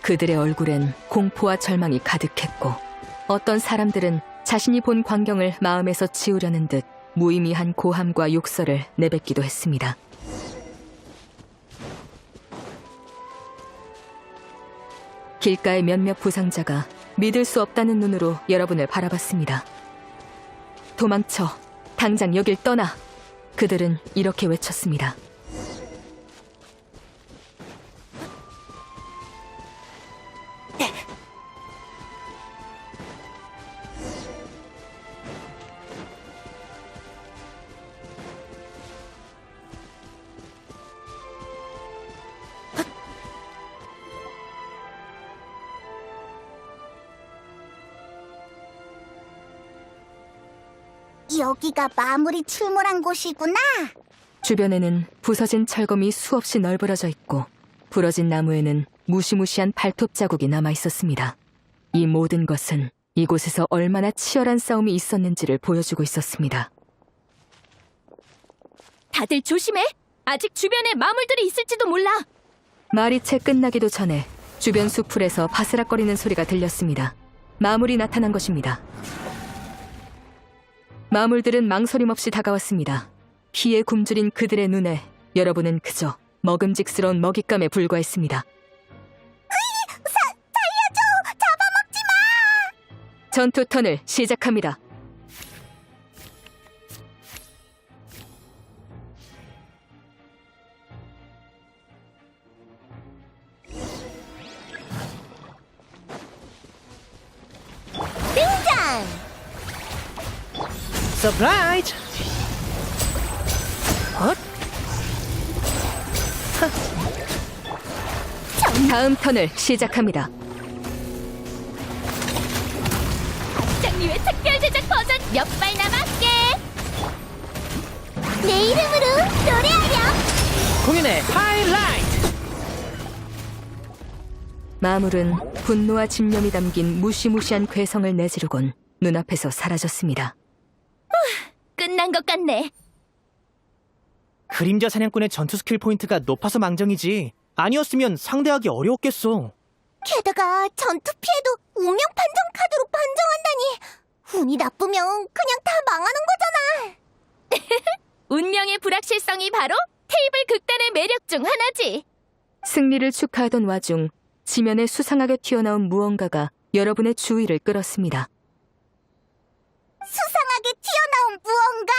B: 그들의 얼굴엔 공포와 절망이 가득했고 어떤 사람들은 자신이 본 광경을 마음에서 지우려는 듯 무의미한 고함과 욕설을 내뱉기도 했습니다. 길가의 몇몇 부상자가 믿을 수 없다는 눈으로 여러분을 바라봤습니다. 도망쳐! 당장 여길 떠나! 그들은 이렇게 외쳤습니다.
A: 여기가 마물이 출몰한 곳이구나.
B: 주변에는 부서진 철검이 수없이 널브러져 있고 부러진 나무에는 무시무시한 발톱 자국이 남아 있었습니다. 이 모든 것은 이곳에서 얼마나 치열한 싸움이 있었는지를 보여주고 있었습니다.
C: 다들 조심해. 아직 주변에 마물들이 있을지도 몰라.
B: 말이 채 끝나기도 전에 주변 수풀에서 바스락거리는 소리가 들렸습니다. 마물이 나타난 것입니다. 마물들은 망설임 없이 다가왔습니다. 피에 굶주린 그들의 눈에 여러분은 그저 먹음직스러운 먹잇감에 불과했습니다.
A: 살려줘! 잡아먹지 마!
B: 전투 턴을 시작합니다.
A: 등장!
D: 서프라이즈!
B: 다음 턴을 시작합니다.
C: 장님의 특별 제작 버전 몇 발 남았게.
A: 내 이름으로 노래하렴!
D: 공연의 하이라이트!
B: 마물은 분노와 집념이 담긴 무시무시한 괴성을 내지르곤 눈앞에서 사라졌습니다.
C: 끝난 것 같네.
D: 그림자 사냥꾼의 전투 스킬 포인트가 높아서 망정이지 아니었으면 상대하기 어려웠겠어.
A: 게다가 전투 피해도 운명 판정 카드로 판정한다니 운이 나쁘면 그냥 다 망하는 거잖아.
C: 운명의 불확실성이 바로 테이블 극단의 매력 중 하나지.
B: 승리를 축하하던 와중 지면에 수상하게 튀어나온 무언가가 여러분의 주의를 끌었습니다.
A: 수상하게 튀어나온 무언가?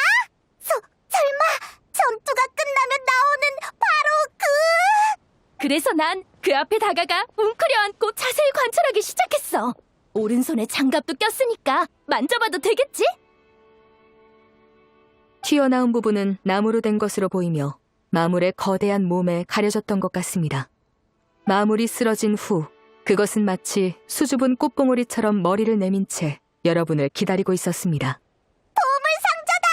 A: 설마 전투가 끝나면 나오는 바로
C: 그래서 난 그 앞에 다가가 웅크려 앉고 자세히 관찰하기 시작했어. 오른손에 장갑도 꼈으니까 만져봐도 되겠지?
B: 튀어나온 부분은 나무로 된 것으로 보이며 마물의 거대한 몸에 가려졌던 것 같습니다. 마물이 쓰러진 후 그것은 마치 수줍은 꽃봉오리처럼 머리를 내민 채 여러분을 기다리고 있었습니다.
A: 보물상자다!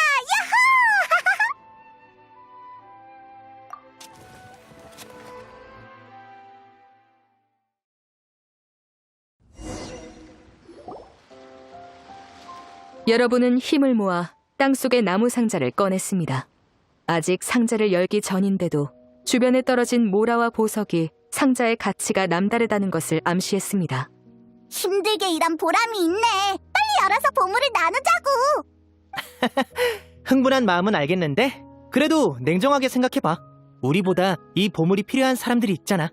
B: 여러분은 힘을 모아 땅속의 나무 상자를 꺼냈습니다. 아직 상자를 열기 전인데도 주변에 떨어진 모라와 보석이 상자의 가치가 남다르다는 것을 암시했습니다.
A: 힘들게 일한 보람이 있네. 빨리 열어서 보물을 나누자고.
D: 흥분한 마음은 알겠는데 그래도 냉정하게 생각해봐. 우리보다 이 보물이 필요한 사람들이 있잖아.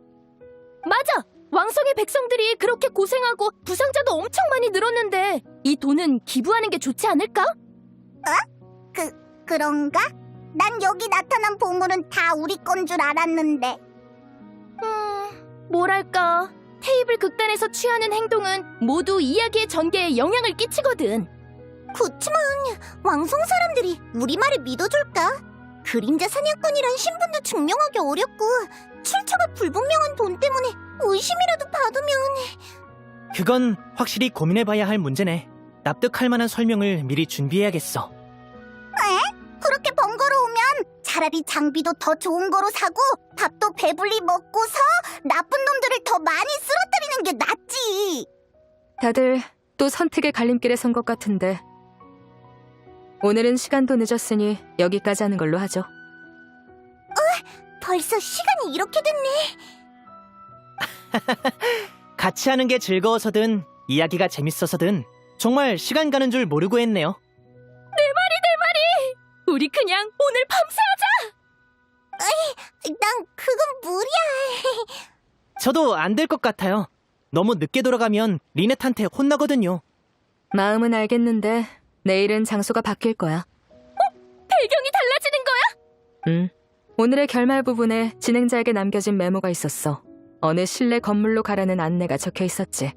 C: 맞아! 왕성의 백성들이 그렇게 고생하고 부상자도 엄청 많이 늘었는데 이 돈은 기부하는 게 좋지 않을까?
A: 그런가? 난 여기 나타난 보물은 다 우리 건 줄 알았는데.
C: 뭐랄까, 테이블 극단에서 취하는 행동은 모두 이야기의 전개에 영향을 끼치거든.
A: 그치만 왕성 사람들이 우리 말을 믿어줄까? 그림자 사냥꾼이란 신분도 증명하기 어렵고 출처가 불분명한 돈 때문에 의심이라도 받으면.
D: 그건 확실히 고민해봐야 할 문제네. 납득할 만한 설명을 미리 준비해야겠어.
A: 그렇게 번거로우면 차라리 장비도 더 좋은 거로 사고 밥도 배불리 먹고서 나쁜 놈들을 더 많이 쓰러뜨리는 게 낫지.
B: 다들 또 선택의 갈림길에 선 것 같은데 오늘은 시간도 늦었으니 여기까지 하는 걸로 하죠.
A: 벌써 시간이 이렇게 됐네.
D: 같이 하는 게 즐거워서든 이야기가 재밌어서든 정말 시간 가는 줄 모르고 했네요.
C: 우리 그냥 오늘 밤새
A: 난 그건 무리야.
D: 저도 안 될 것 같아요. 너무 늦게 돌아가면 리넷한테 혼나거든요.
B: 마음은 알겠는데 내일은 장소가 바뀔 거야.
C: 배경이 달라지는 거야?
B: 오늘의 결말 부분에 진행자에게 남겨진 메모가 있었어. 어느 실내 건물로 가라는 안내가 적혀 있었지.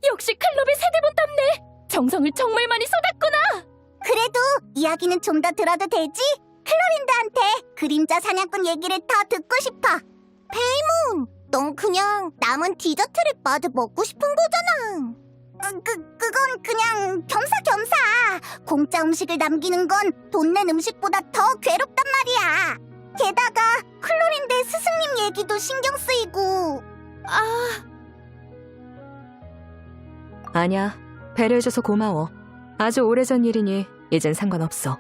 C: 역시 클럽의 세대본답네. 정성을 정말 많이 쏟았구나.
A: 그래도 이야기는 좀 더 들어도 되지? 클로린드한테 그림자 사냥꾼 얘기를 더 듣고 싶어. 페이몬, 넌 그냥 남은 디저트를 마저 먹고 싶은 거잖아. 그건 그냥 겸사겸사. 공짜 음식을 남기는 건 돈 낸 음식보다 더 괴롭단 말이야. 게다가 클로린드의 스승님 얘기도 신경 쓰이고.
B: 아니야, 배려해줘서 고마워. 아주 오래전 일이니 이젠 상관없어.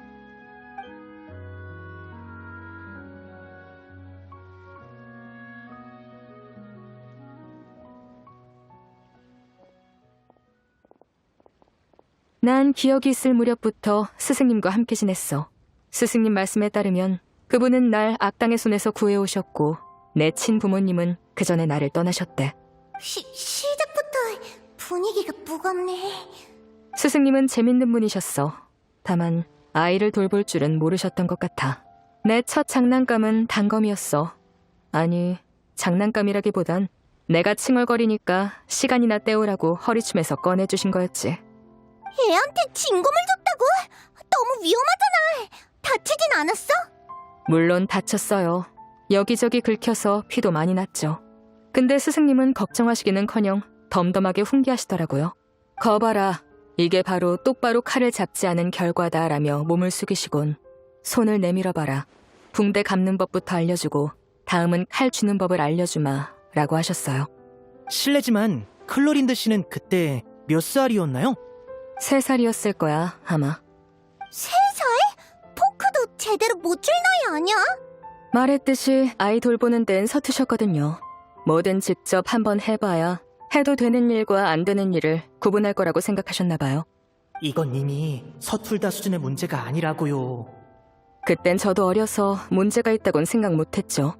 B: 난 기억이 있을 무렵부터 스승님과 함께 지냈어. 스승님 말씀에 따르면 그분은 날 악당의 손에서 구해오셨고 내 친부모님은 그 전에 나를 떠나셨대.
A: 시작부터 분위기가 무겁네.
B: 스승님은 재밌는 분이셨어. 다만 아이를 돌볼 줄은 모르셨던 것 같아. 내 첫 장난감은 단검이었어. 아니, 장난감이라기보단 내가 칭얼거리니까 시간이나 때우라고 허리춤에서 꺼내주신 거였지.
A: 애한테 진검을 줬다고? 너무 위험하잖아. 다치진 않았어?
B: 물론 다쳤어요. 여기저기 긁혀서 피도 많이 났죠. 근데 스승님은 걱정하시기는커녕 덤덤하게 훈계하시더라고요. 거봐라, 이게 바로 똑바로 칼을 잡지 않은 결과다라며 몸을 숙이시곤 손을 내밀어봐라. 붕대 감는 법부터 알려주고 다음은 칼 쥐는 법을 알려주마 라고 하셨어요.
D: 실례지만 클로린드 씨는 그때 몇 살이었나요?
B: 3살이었을 거야, 아마.
A: 3살? 포크도 제대로 못 줄 나이 아니야?
B: 말했듯이 아이 돌보는 데는 서투셨거든요. 뭐든 직접 한번 해봐야 해도 되는 일과 안 되는 일을 구분할 거라고 생각하셨나 봐요.
D: 이건 이미 서툴다 수준의 문제가 아니라고요.
B: 그땐 저도 어려서 문제가 있다곤 생각 못했죠.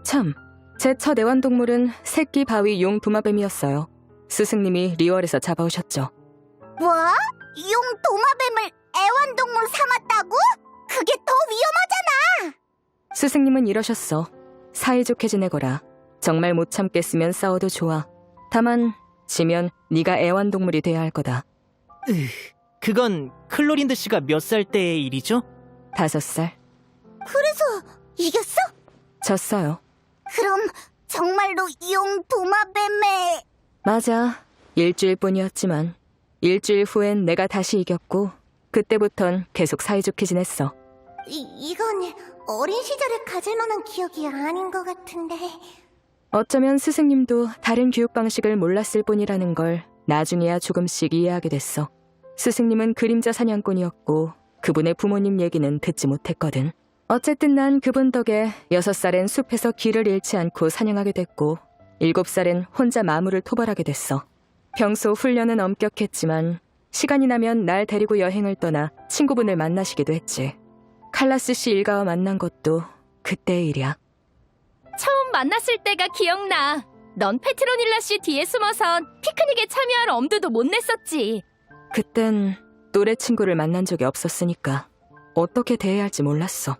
B: 참, 제 첫 애완동물은 새끼 바위 용 도마뱀이었어요. 스승님이 리월에서 잡아오셨죠.
A: 뭐? 용 도마뱀을 애완동물 삼았다고? 그게 더 위험하잖아.
B: 스승님은 이러셨어. 사이좋게 지내거라. 정말 못 참겠으면 싸워도 좋아. 다만 지면 네가 애완동물이 돼야 할 거다.
D: 그건 클로린드 씨가 몇 살 때의 일이죠?
B: 5살.
A: 그래서 이겼어?
B: 졌어요.
A: 그럼 정말로 용 도마뱀에...
B: 맞아. 일주일뿐이었지만 일주일 후엔 내가 다시 이겼고 그때부턴 계속 사이좋게 지냈어.
A: 이건 어린 시절에 가질 만한 기억이 아닌 것 같은데...
B: 어쩌면 스승님도 다른 교육 방식을 몰랐을 뿐이라는 걸 나중에야 조금씩 이해하게 됐어. 스승님은 그림자 사냥꾼이었고 그분의 부모님 얘기는 듣지 못했거든. 어쨌든 난 그분 덕에 6살엔 숲에서 길을 잃지 않고 사냥하게 됐고 7살엔 혼자 마물을 토벌하게 됐어. 평소 훈련은 엄격했지만 시간이 나면 날 데리고 여행을 떠나 친구분을 만나시기도 했지. 칼라스 씨 일가와 만난 것도 그때의 일이야.
C: 처음 만났을 때가 기억나. 넌 페트로닐라 씨 뒤에 숨어선 피크닉에 참여할 엄두도 못 냈었지.
B: 그땐 또래 친구를 만난 적이 없었으니까 어떻게 대해야 할지 몰랐어.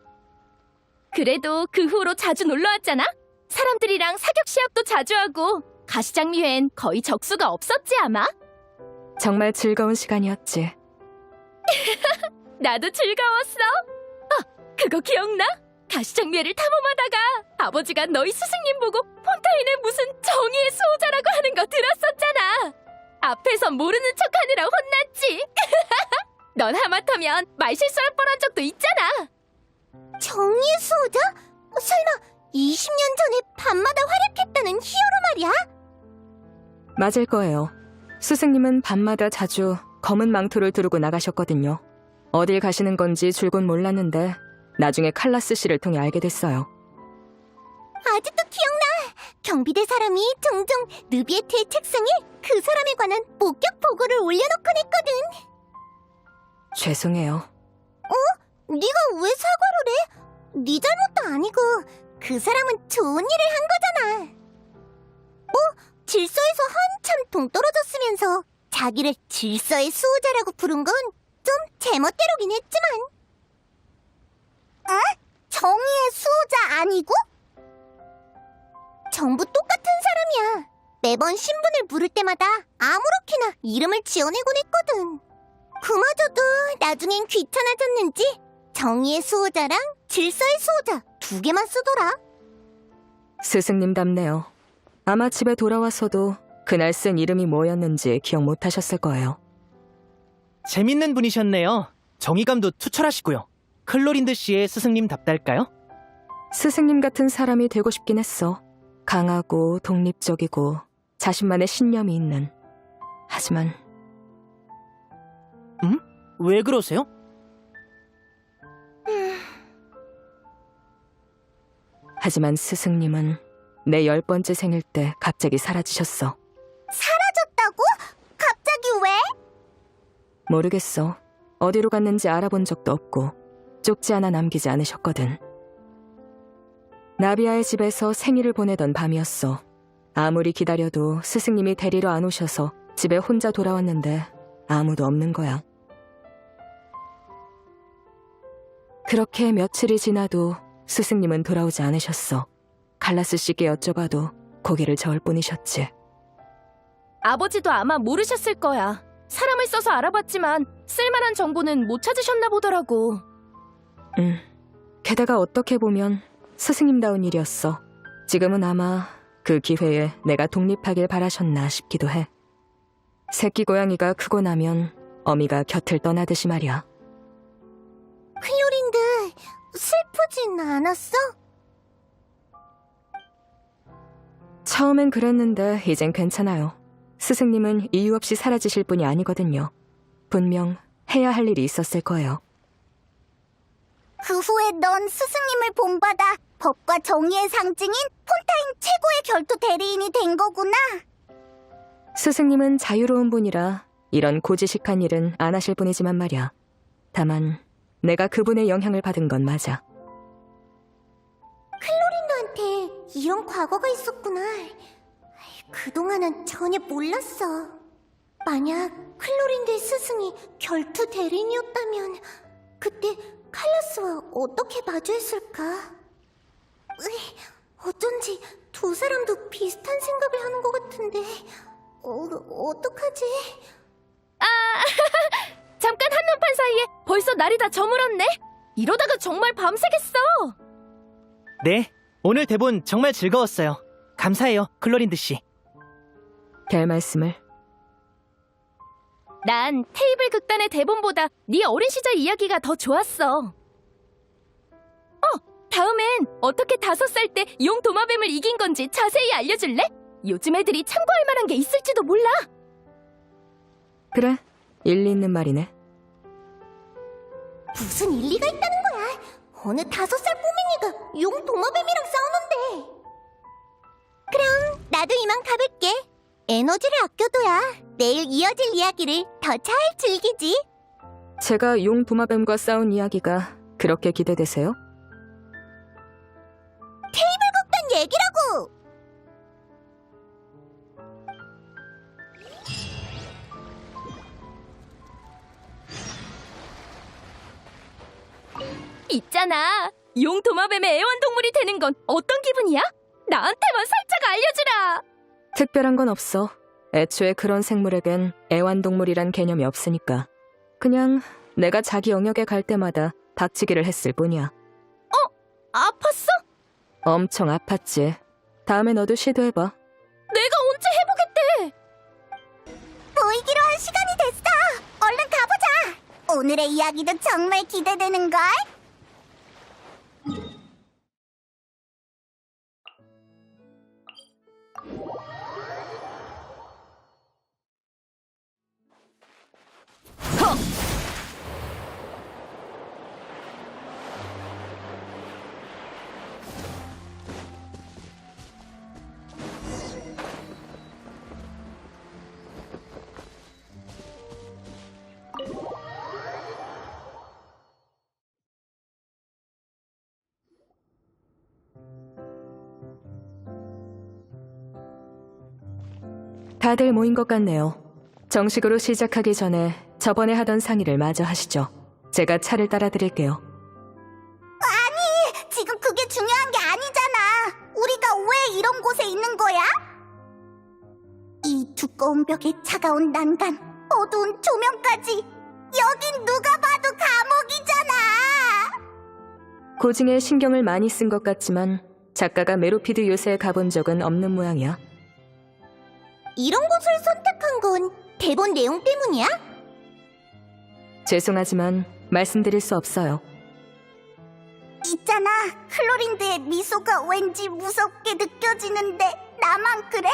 C: 그래도 그 후로 자주 놀러왔잖아? 사람들이랑 사격 시합도 자주 하고 가시장미회엔 거의 적수가 없었지 아마?
B: 정말 즐거운 시간이었지.
C: 나도 즐거웠어. 그거 기억나? 가시장미회를 탐험하다가 아버지가 너희 스승님 보고 폰타인의 무슨 정의의 수호자라고 하는 거 들었었잖아. 앞에서 모르는 척하느라 혼났지. 넌 하마터면 말실수할 뻔한 적도 있잖아.
A: 정의의 수호자? 설마 20년 전에 밤마다 활약했다는 히어로 말이야?
B: 맞을 거예요. 스승님은 밤마다 자주 검은 망토를 두르고 나가셨거든요. 어딜 가시는 건지 줄곧 몰랐는데 나중에 칼라스 씨를 통해 알게 됐어요.
A: 아직도 기억나. 경비대 사람이 종종 느비에트의 책상에 그 사람에 관한 목격 보고를 올려놓곤 했거든.
B: 죄송해요.
A: 네가 왜 사과를 해? 네 잘못도 아니고 그 사람은 좋은 일을 한 거잖아. 질서에서 한참 동떨어졌으면서 자기를 질서의 수호자라고 부른 건 좀 제멋대로긴 했지만. 정의의 수호자 아니고? 전부 똑같은 사람이야. 매번 신분을 물을 때마다 아무렇게나 이름을 지어내곤 했거든. 그마저도 나중엔 귀찮아졌는지 정의의 수호자랑 질서의 수호자 2개만 쓰더라.
B: 스승님답네요. 아마 집에 돌아와서도 그날 쓴 이름이 뭐였는지 기억 못하셨을 거예요.
D: 재밌는 분이셨네요. 정의감도 투철하시고요. 클로린드 씨의 스승님답달까요?
B: 스승님 같은 사람이 되고 싶긴 했어. 강하고 독립적이고 자신만의 신념이 있는. 하지만
D: 왜 그러세요?
B: 하지만 스승님은 내 10번째 생일 때 갑자기 사라지셨어.
A: 사라졌다고? 갑자기 왜?
B: 모르겠어. 어디로 갔는지 알아본 적도 없고 쪽지 하나 남기지 않으셨거든. 나비아의 집에서 생일을 보내던 밤이었어. 아무리 기다려도 스승님이 데리러 안 오셔서 집에 혼자 돌아왔는데 아무도 없는 거야. 그렇게 며칠이 지나도 스승님은 돌아오지 않으셨어. 칼라스 씨께 여쭤봐도 고개를 저을 뿐이셨지.
C: 아버지도 아마 모르셨을 거야. 사람을 써서 알아봤지만 쓸만한 정보는 못 찾으셨나 보더라고.
B: 게다가 어떻게 보면 스승님다운 일이었어. 지금은 아마 그 기회에 내가 독립하길 바라셨나 싶기도 해. 새끼 고양이가 크고 나면 어미가 곁을 떠나듯이 말이야.
A: 클로린드, 슬프진 않았어?
B: 처음엔 그랬는데 이젠 괜찮아요. 스승님은 이유 없이 사라지실 분이 아니거든요. 분명 해야 할 일이 있었을 거예요.
A: 그 후에 넌 스승님을 본받아 법과 정의의 상징인 폰타인 최고의 결투 대리인이 된 거구나.
B: 스승님은 자유로운 분이라 이런 고지식한 일은 안 하실 분이지만 말이야. 다만 내가 그분의 영향을 받은 건 맞아.
A: 클로린도한테 이런 과거가 있었구나. 그동안은 전혀 몰랐어. 만약 클로린드의 스승이 결투 대리인이었다면 그때 칼라스와 어떻게 마주했을까? 어쩐지 두 사람도 비슷한 생각을 하는 것 같은데 어떡하지?
C: 잠깐 한눈판 사이에 벌써 날이 다 저물었네? 이러다가 정말 밤새겠어.
D: 네, 오늘 대본 정말 즐거웠어요. 감사해요, 클로린드 씨.
B: 별 말씀을.
C: 난 테이블 극단의 대본보다 네 어린 시절 이야기가 더 좋았어. 다음엔 어떻게 5살 때 용 도마뱀을 이긴 건지 자세히 알려줄래? 요즘 애들이 참고할 만한 게 있을지도 몰라.
B: 그래, 일리 있는 말이네.
A: 무슨 일리가 있다는 거야? 어느 5살 꼬맹이가 용 도마뱀이랑 싸우는데. 그럼 나도 이만 가볼게. 에너지를 아껴둬야 내일 이어질 이야기를 더 잘 즐기지.
B: 제가 용 도마뱀과 싸운 이야기가 그렇게 기대되세요?
A: 어떤 얘기라고!
C: 있잖아. 용 도마뱀의 애완동물이 되는 건 어떤 기분이야? 나한테만 살짝 알려주라.
B: 특별한 건 없어. 애초에 그런 생물에겐 애완동물이란 개념이 없으니까. 그냥 내가 자기 영역에 갈 때마다 닥치기를 했을 뿐이야.
C: 아팠어?
B: 엄청 아팠지. 다음에 너도 시도해봐.
C: 내가 언제 해보겠대.
A: 모이기로 한 시간이 됐어. 얼른 가보자. 오늘의 이야기도 정말 기대되는걸?
B: 다들 모인 것 같네요. 정식으로 시작하기 전에 저번에 하던 상의를 마저 하시죠. 제가 차를 따라 드릴게요.
A: 지금 그게 중요한 게 아니잖아. 우리가 왜 이런 곳에 있는 거야? 이 두꺼운 벽에 차가운 난간, 어두운 조명까지. 여긴 누가 봐도 감옥이잖아.
B: 고증에 신경을 많이 쓴 것 같지만 작가가 메로피드 요새에 가본 적은 없는 모양이야.
A: 이런 곳을 선택한 건 대본 내용 때문이야?
B: 죄송하지만 말씀드릴 수 없어요.
A: 있잖아, 클로린드의 미소가 왠지 무섭게 느껴지는데 나만 그래?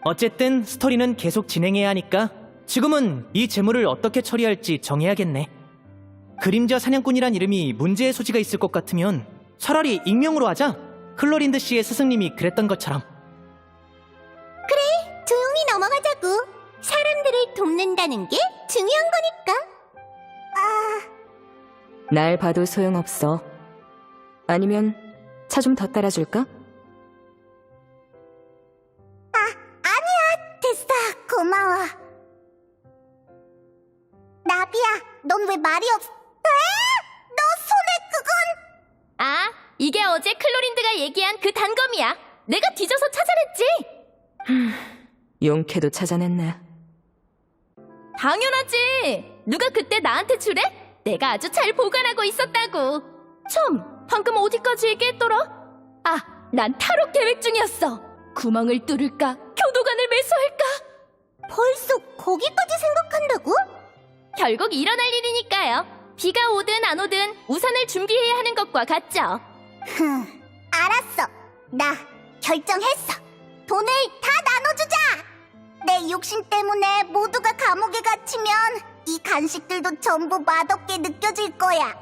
D: 어쨌든 스토리는 계속 진행해야 하니까 지금은 이 재물을 어떻게 처리할지 정해야겠네. 그림자 사냥꾼이란 이름이 문제의 소지가 있을 것 같으면 차라리 익명으로 하자. 클로린드 씨의 스승님이 그랬던 것처럼.
A: 조용히 넘어가자고. 사람들을 돕는다는 게 중요한 거니까.
B: 날 봐도 소용없어. 아니면 차 좀 더 따라줄까?
A: 됐어, 고마워. 나비야, 넌 왜 말이 없어? 너 손에 그건...
C: 아, 이게 어제 클로린드가 얘기한 그 단검이야. 내가 뒤져서 찾아냈지.
B: 용케도 찾아냈네.
C: 당연하지. 누가 그때 나한테 주래? 내가 아주 잘 보관하고 있었다고. 참, 방금 어디까지 얘기했더라? 아, 난 탈옥 계획 중이었어. 구멍을 뚫을까? 교도관을 매수할까?
A: 벌써 거기까지 생각한다고?
C: 결국 일어날 일이니까요. 비가 오든 안 오든 우산을 준비해야 하는 것과 같죠.
A: 알았어. 나 결정했어. 돈을 다 나눠주자. 내 욕심 때문에 모두가 감옥에 갇히면 이 간식들도 전부 맛없게 느껴질 거야.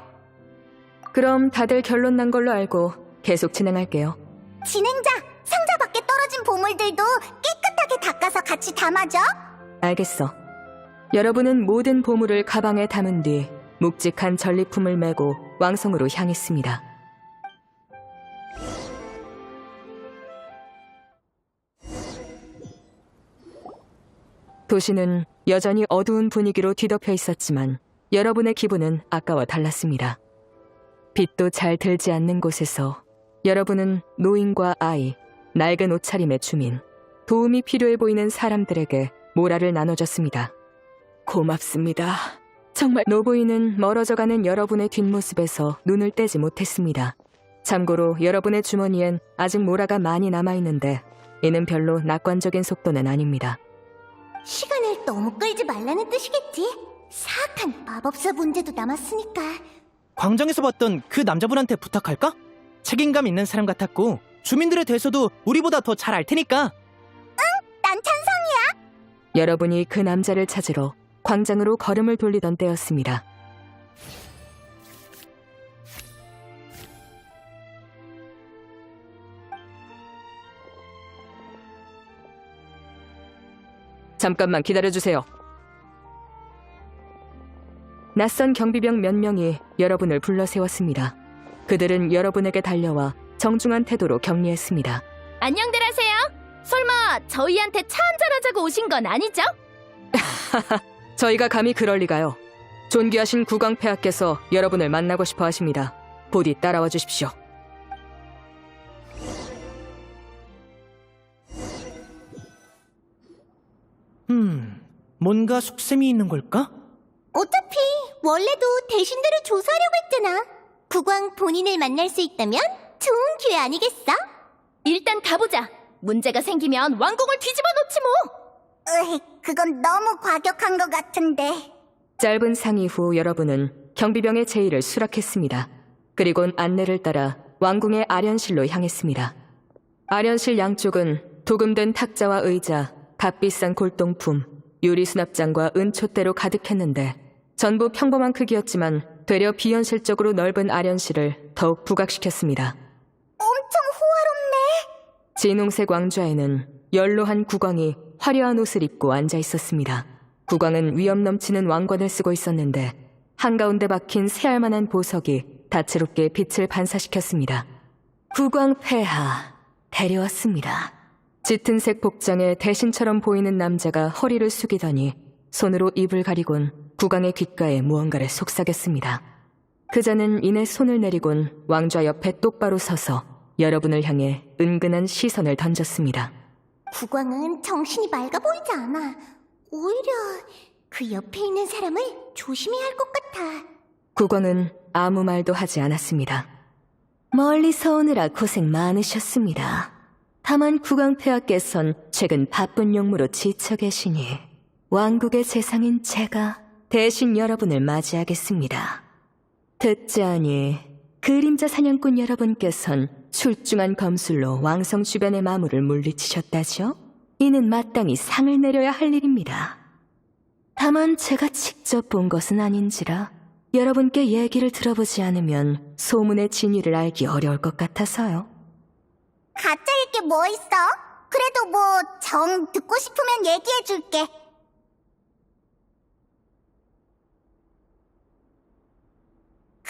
B: 그럼 다들 결론 난 걸로 알고 계속 진행할게요.
A: 진행자, 상자 밖에 떨어진 보물들도 깨끗하게 닦아서 같이 담아줘.
B: 알겠어. 여러분은 모든 보물을 가방에 담은 뒤 묵직한 전리품을 메고 왕성으로 향했습니다. 도시는 여전히 어두운 분위기로 뒤덮여 있었지만 여러분의 기분은 아까와 달랐습니다. 빛도 잘 들지 않는 곳에서 여러분은 노인과 아이, 낡은 옷차림의 주민, 도움이 필요해 보이는 사람들에게 모라를 나눠줬습니다. 고맙습니다. 정말 노부인은 멀어져가는 여러분의 뒷모습에서 눈을 떼지 못했습니다. 참고로 여러분의 주머니엔 아직 모라가 많이 남아있는데 이는 별로 낙관적인 속도는 아닙니다.
A: 시간을 너무 끌지 말라는 뜻이겠지. 사악한 마법사 문제도 남았으니까.
D: 광장에서 봤던 그 남자분한테 부탁할까? 책임감 있는 사람 같았고 주민들에 대해서도 우리보다 더 잘 알 테니까.
A: 난 찬성이야.
B: 여러분이 그 남자를 찾으러 광장으로 걸음을 돌리던 때였습니다. 잠깐만 기다려주세요. 낯선 경비병 몇 명이 여러분을 불러 세웠습니다. 그들은 여러분에게 달려와 정중한 태도로 격리했습니다.
C: 안녕들 하세요. 설마 저희한테 차 한잔하자고 오신 건 아니죠?
B: 저희가 감히 그럴 리가요. 존귀하신 국왕폐하께서 여러분을 만나고 싶어 하십니다. 부디 따라와 주십시오.
D: 뭔가 속셈이 있는 걸까?
A: 어차피 원래도 대신들을 조사하려고 했잖아. 국왕 본인을 만날 수 있다면 좋은 기회 아니겠어?
C: 일단 가보자. 문제가 생기면 왕궁을 뒤집어 놓지 뭐.
A: 그건 너무 과격한 것 같은데.
B: 짧은 상의 후 여러분은 경비병의 제의를 수락했습니다. 그리곤 안내를 따라 왕궁의 아련실로 향했습니다. 아련실 양쪽은 도금된 탁자와 의자, 값비싼 골동품, 유리 수납장과 은촛대로 가득했는데 전부 평범한 크기였지만 되려 비현실적으로 넓은 아련실을 더욱 부각시켰습니다.
A: 엄청 호화롭네.
B: 진홍색 왕좌에는 연로한 국왕이 화려한 옷을 입고 앉아 있었습니다. 국왕은 위엄 넘치는 왕관을 쓰고 있었는데 한가운데 박힌 새알만한 보석이 다채롭게 빛을 반사시켰습니다. 국왕 폐하, 데려왔습니다. 짙은색 복장에 대신처럼 보이는 남자가 허리를 숙이더니 손으로 입을 가리곤 국왕의 귓가에 무언가를 속삭였습니다. 그자는 이내 손을 내리곤 왕좌 옆에 똑바로 서서 여러분을 향해 은근한 시선을 던졌습니다.
A: 국왕은 정신이 맑아 보이지 않아. 오히려 그 옆에 있는 사람을 조심해야 할 것 같아.
B: 국왕은 아무 말도 하지 않았습니다. 멀리서 오느라 고생 많으셨습니다. 다만 국왕폐하께선 최근 바쁜 용무로 지쳐 계시니 왕국의 재상인 제가 대신 여러분을 맞이하겠습니다. 듣자니 그림자 사냥꾼 여러분께선 출중한 검술로 왕성 주변의 마물을 물리치셨다죠? 이는 마땅히 상을 내려야 할 일입니다. 다만 제가 직접 본 것은 아닌지라 여러분께 얘기를 들어보지 않으면 소문의 진위를 알기 어려울 것 같아서요.
A: 가짜일 게 뭐 있어? 그래도 뭐 정 듣고 싶으면 얘기해줄게.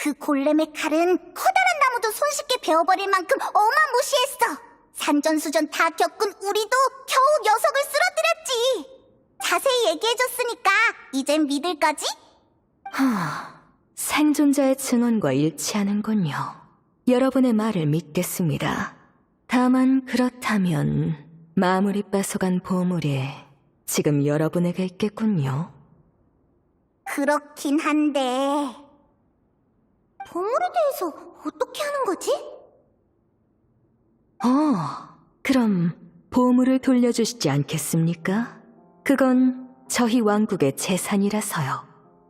A: 그 골렘의 칼은 커다란 나무도 손쉽게 베어버릴 만큼 어마무시했어. 산전수전 다 겪은 우리도 겨우 녀석을 쓰러뜨렸지. 자세히 얘기해줬으니까 이젠 믿을 거지?
B: 생존자의 증언과 일치하는군요. 여러분의 말을 믿겠습니다. 다만 그렇다면 마무리 뺏어간 보물이 지금 여러분에게 있겠군요.
A: 그렇긴 한데 보물에 대해서 어떻게 하는 거지?
B: 그럼 보물을 돌려주시지 않겠습니까? 그건 저희 왕국의 재산이라서요.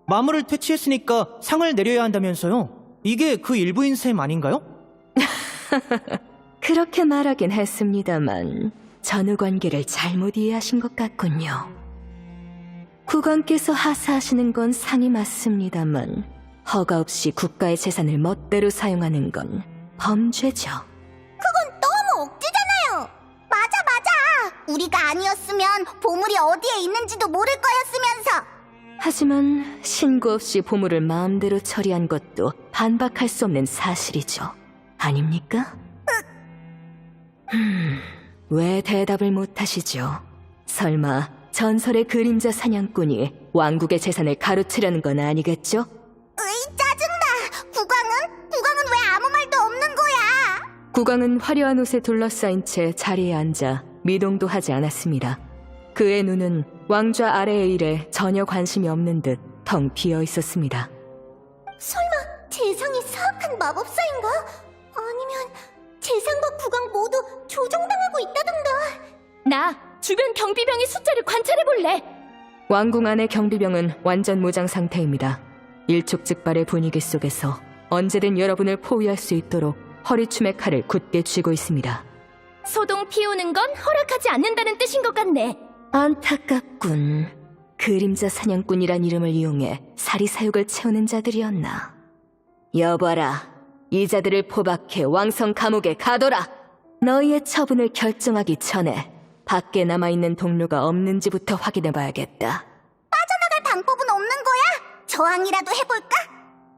D: 마물을 퇴치했으니까 상을 내려야 한다면서요? 이게 그 일부인 셈 아닌가요?
B: 그렇게 말하긴 했습니다만 전후 관계를 잘못 이해하신 것 같군요. 국왕께서 하사하시는 건 상이 맞습니다만 허가 없이 국가의 재산을 멋대로 사용하는 건 범죄죠.
A: 너무 억지잖아요. 맞아. 우리가 아니었으면 보물이 어디에 있는지도 모를 거였으면서.
B: 하지만 신고 없이 보물을 마음대로 처리한 것도 반박할 수 없는 사실이죠. 아닙니까? 왜 대답을 못하시죠? 설마 전설의 그림자 사냥꾼이 왕국의 재산을 가로채려는 건 아니겠죠?
A: 으이, 짜증나. 국왕은 왜 아무 말도 없는 거야?
B: 국왕은 화려한 옷에 둘러싸인 채 자리에 앉아 미동도 하지 않았습니다. 그의 눈은 왕좌 아래의 일에 전혀 관심이 없는 듯 텅 비어 있었습니다.
A: 설마 재상이 사악한 마법사인가? 아니면 재상과 국왕 모두 조종당하고 있다던가.
C: 나 주변 경비병의 숫자를 관찰해볼래.
B: 왕궁 안의 경비병은 완전 무장 상태입니다. 일촉즉발의 분위기 속에서 언제든 여러분을 포위할 수 있도록 허리춤의 칼을 굳게 쥐고 있습니다.
C: 소동 피우는 건 허락하지 않는다는 뜻인 것 같네.
B: 안타깝군. 그림자 사냥꾼이란 이름을 이용해 사리사욕을 채우는 자들이었나. 여봐라, 이 자들을 포박해 왕성 감옥에 가둬라. 너희의 처분을 결정하기 전에 밖에 남아있는 동료가 없는지부터 확인해봐야겠다.
A: 빠져나갈 방법은 없는 거야? 저항이라도 해볼까?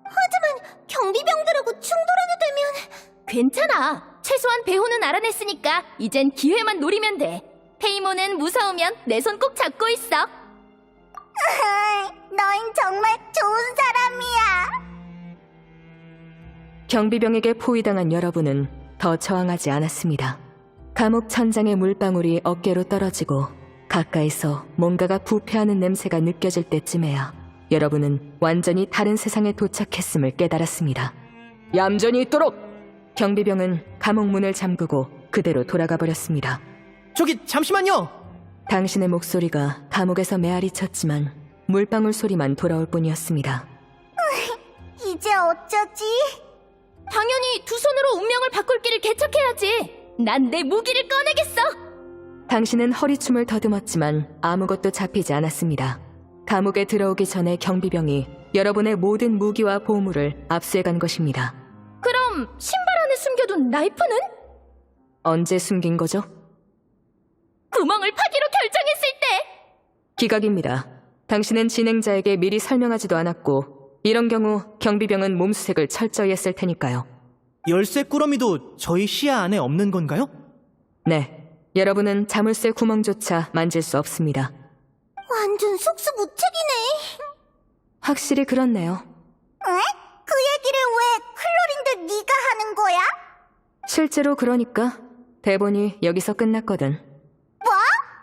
A: 하지만 경비병들하고 충돌하게 되면.
C: 괜찮아. 최소한 배후는 알아냈으니까 이젠 기회만 노리면 돼. 페이몬은 무서우면 내 손 꼭 잡고 있어.
A: 너흰 정말 좋은 사람이야.
B: 경비병에게 포위당한 여러분은 더 저항하지 않았습니다. 감옥 천장의 물방울이 어깨로 떨어지고 가까이서 뭔가가 부패하는 냄새가 느껴질 때쯤에야 여러분은 완전히 다른 세상에 도착했음을 깨달았습니다. 얌전히 있도록! 경비병은 감옥 문을 잠그고 그대로 돌아가 버렸습니다.
D: 저기 잠시만요.
B: 당신의 목소리가 감옥에서 메아리 쳤지만 물방울 소리만 돌아올 뿐이었습니다.
A: 이제 어쩌지?
C: 당연히 두 손으로 운명을 바꿀 길을 개척해야지. 난 내 무기를 꺼내겠어.
B: 당신은 허리춤을 더듬었지만 아무것도 잡히지 않았습니다. 감옥에 들어오기 전에 경비병이 여러분의 모든 무기와 보물을 압수해간 것입니다.
C: 그럼 신발 안에 숨겨둔 나이프는?
B: 언제 숨긴 거죠?
C: 구멍을 파기로 결정했을 때.
B: 기각입니다. 당신은 진행자에게 미리 설명하지도 않았고 이런 경우 경비병은 몸수색을 철저히 했을 테니까요.
D: 열쇠 꾸러미도 저희 시야 안에 없는 건가요?
B: 네, 여러분은 자물쇠 구멍조차 만질 수 없습니다.
A: 완전 속수무책이네.
B: 확실히 그렇네요.
A: 에? 그 얘기를 왜 클로린들 네가 하는 거야?
B: 실제로 그러니까 대본이 여기서 끝났거든.
A: 뭐?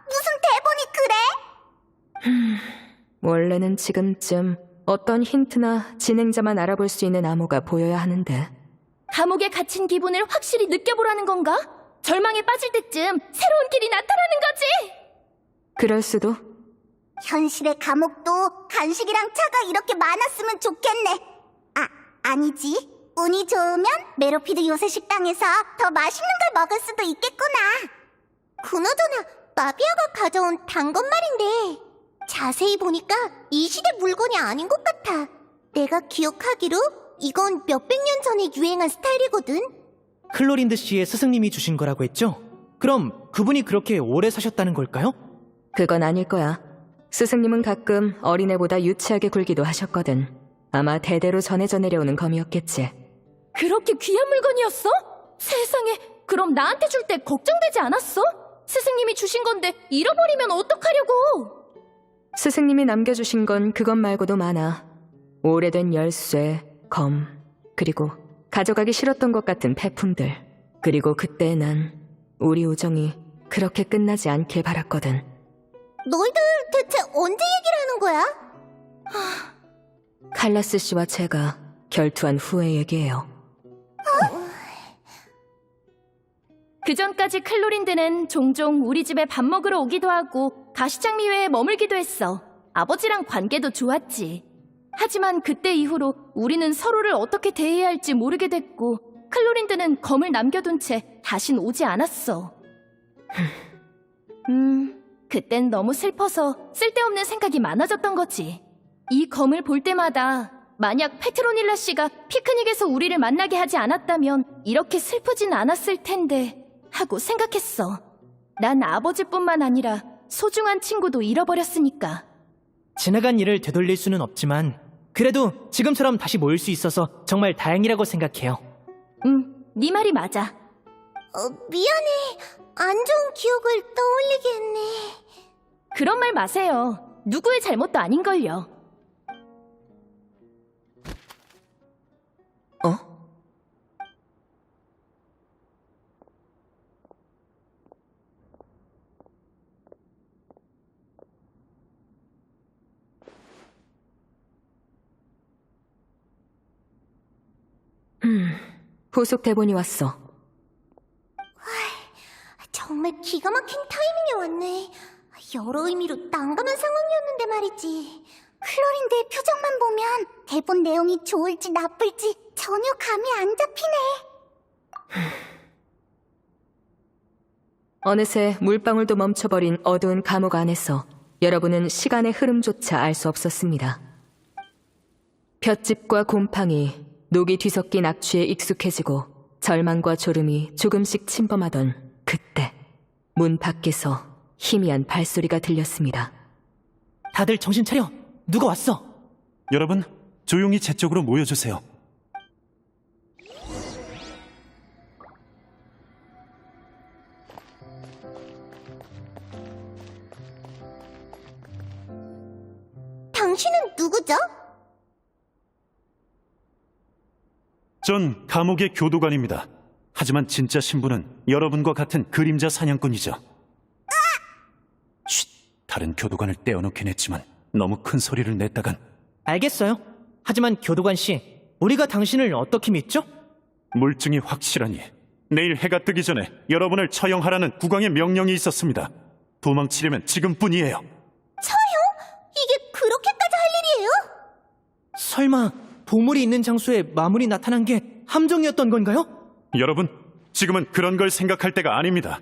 A: 무슨 대본이 그래?
B: 원래는 지금쯤 어떤 힌트나 진행자만 알아볼 수 있는 암호가 보여야 하는데.
C: 감옥에 갇힌 기분을 확실히 느껴보라는 건가? 절망에 빠질 때쯤 새로운 길이 나타나는 거지.
B: 그럴 수도.
A: 현실의 감옥도 간식이랑 차가 이렇게 많았으면 좋겠네. 아니지. 운이 좋으면 메로피드 요새 식당에서 더 맛있는 걸 먹을 수도 있겠구나. 그나저나 마비아가 가져온 단 것 말인데 자세히 보니까 이 시대 물건이 아닌 것 같아. 내가 기억하기로 이건 몇백 년 전에 유행한 스타일이거든.
D: 클로린드 씨의 스승님이 주신 거라고 했죠? 그럼 그분이 그렇게 오래 사셨다는 걸까요?
B: 그건 아닐 거야. 스승님은 가끔 어린애보다 유치하게 굴기도 하셨거든. 아마 대대로 전해져 내려오는 검이었겠지.
C: 그렇게 귀한 물건이었어? 세상에, 그럼 나한테 줄 때 걱정되지 않았어? 스승님이 주신 건데 잃어버리면 어떡하려고?
B: 스승님이 남겨주신 건 그것 말고도 많아. 오래된 열쇠, 검, 그리고 가져가기 싫었던 것 같은 폐품들. 그리고 그때 난 우리 우정이 그렇게 끝나지 않길 바랐거든.
A: 너희들 대체 언제 얘기를 하는 거야?
B: 칼라스 씨와 제가 결투한 후의 얘기예요.
C: 그 전까지 클로린드는 종종 우리 집에 밥 먹으러 오기도 하고 가시장미회에 머물기도 했어. 아버지랑 관계도 좋았지. 하지만 그때 이후로 우리는 서로를 어떻게 대해야 할지 모르게 됐고 클로린드는 검을 남겨둔 채 다신 오지 않았어. 그땐 너무 슬퍼서 쓸데없는 생각이 많아졌던 거지. 이 검을 볼 때마다 만약 페트로닐라 씨가 피크닉에서 우리를 만나게 하지 않았다면 이렇게 슬프진 않았을 텐데 하고 생각했어. 난 아버지뿐만 아니라 소중한 친구도 잃어버렸으니까.
D: 지나간 일을 되돌릴 수는 없지만 그래도 지금처럼 다시 모일 수 있어서 정말 다행이라고 생각해요.
C: 네 말이 맞아.
A: 미안해. 안 좋은 기억을 떠올리게 했네.
C: 그런 말 마세요. 누구의 잘못도 아닌걸요.
B: 어? 후속 대본이 왔어.
A: 정말 기가 막힌 타이밍에 왔네. 여러 의미로 난감한 상황이었는데 말이지. 클로린드의 표정만 보면 대본 내용이 좋을지 나쁠지 전혀 감이 안 잡히네.
B: 어느새 물방울도 멈춰버린 어두운 감옥 안에서 여러분은 시간의 흐름조차 알 수 없었습니다. 볏짚과 곰팡이, 녹이 뒤섞인 악취에 익숙해지고 절망과 졸음이 조금씩 침범하던 그때 문 밖에서 희미한 발소리가 들렸습니다.
D: 다들 정신 차려. 누가 왔어?
E: 여러분, 조용히 제 쪽으로 모여주세요.
A: 당신은 누구죠?
E: 전 감옥의 교도관입니다. 하지만 진짜 신분은 여러분과 같은 그림자 사냥꾼이죠. 쉿! 다른 교도관을 떼어놓긴 했지만 너무 큰 소리를 냈다간.
D: 알겠어요. 하지만 교도관 씨, 우리가 당신을 어떻게 믿죠?
E: 물증이 확실하니 내일 해가 뜨기 전에 여러분을 처형하라는 국왕의 명령이 있었습니다. 도망치려면 지금뿐이에요.
A: 이게 그렇게까지 할 일이에요?
D: 설마 보물이 있는 장소에 마물이 나타난 게 함정이었던 건가요?
E: 여러분, 지금은 그런 걸 생각할 때가 아닙니다.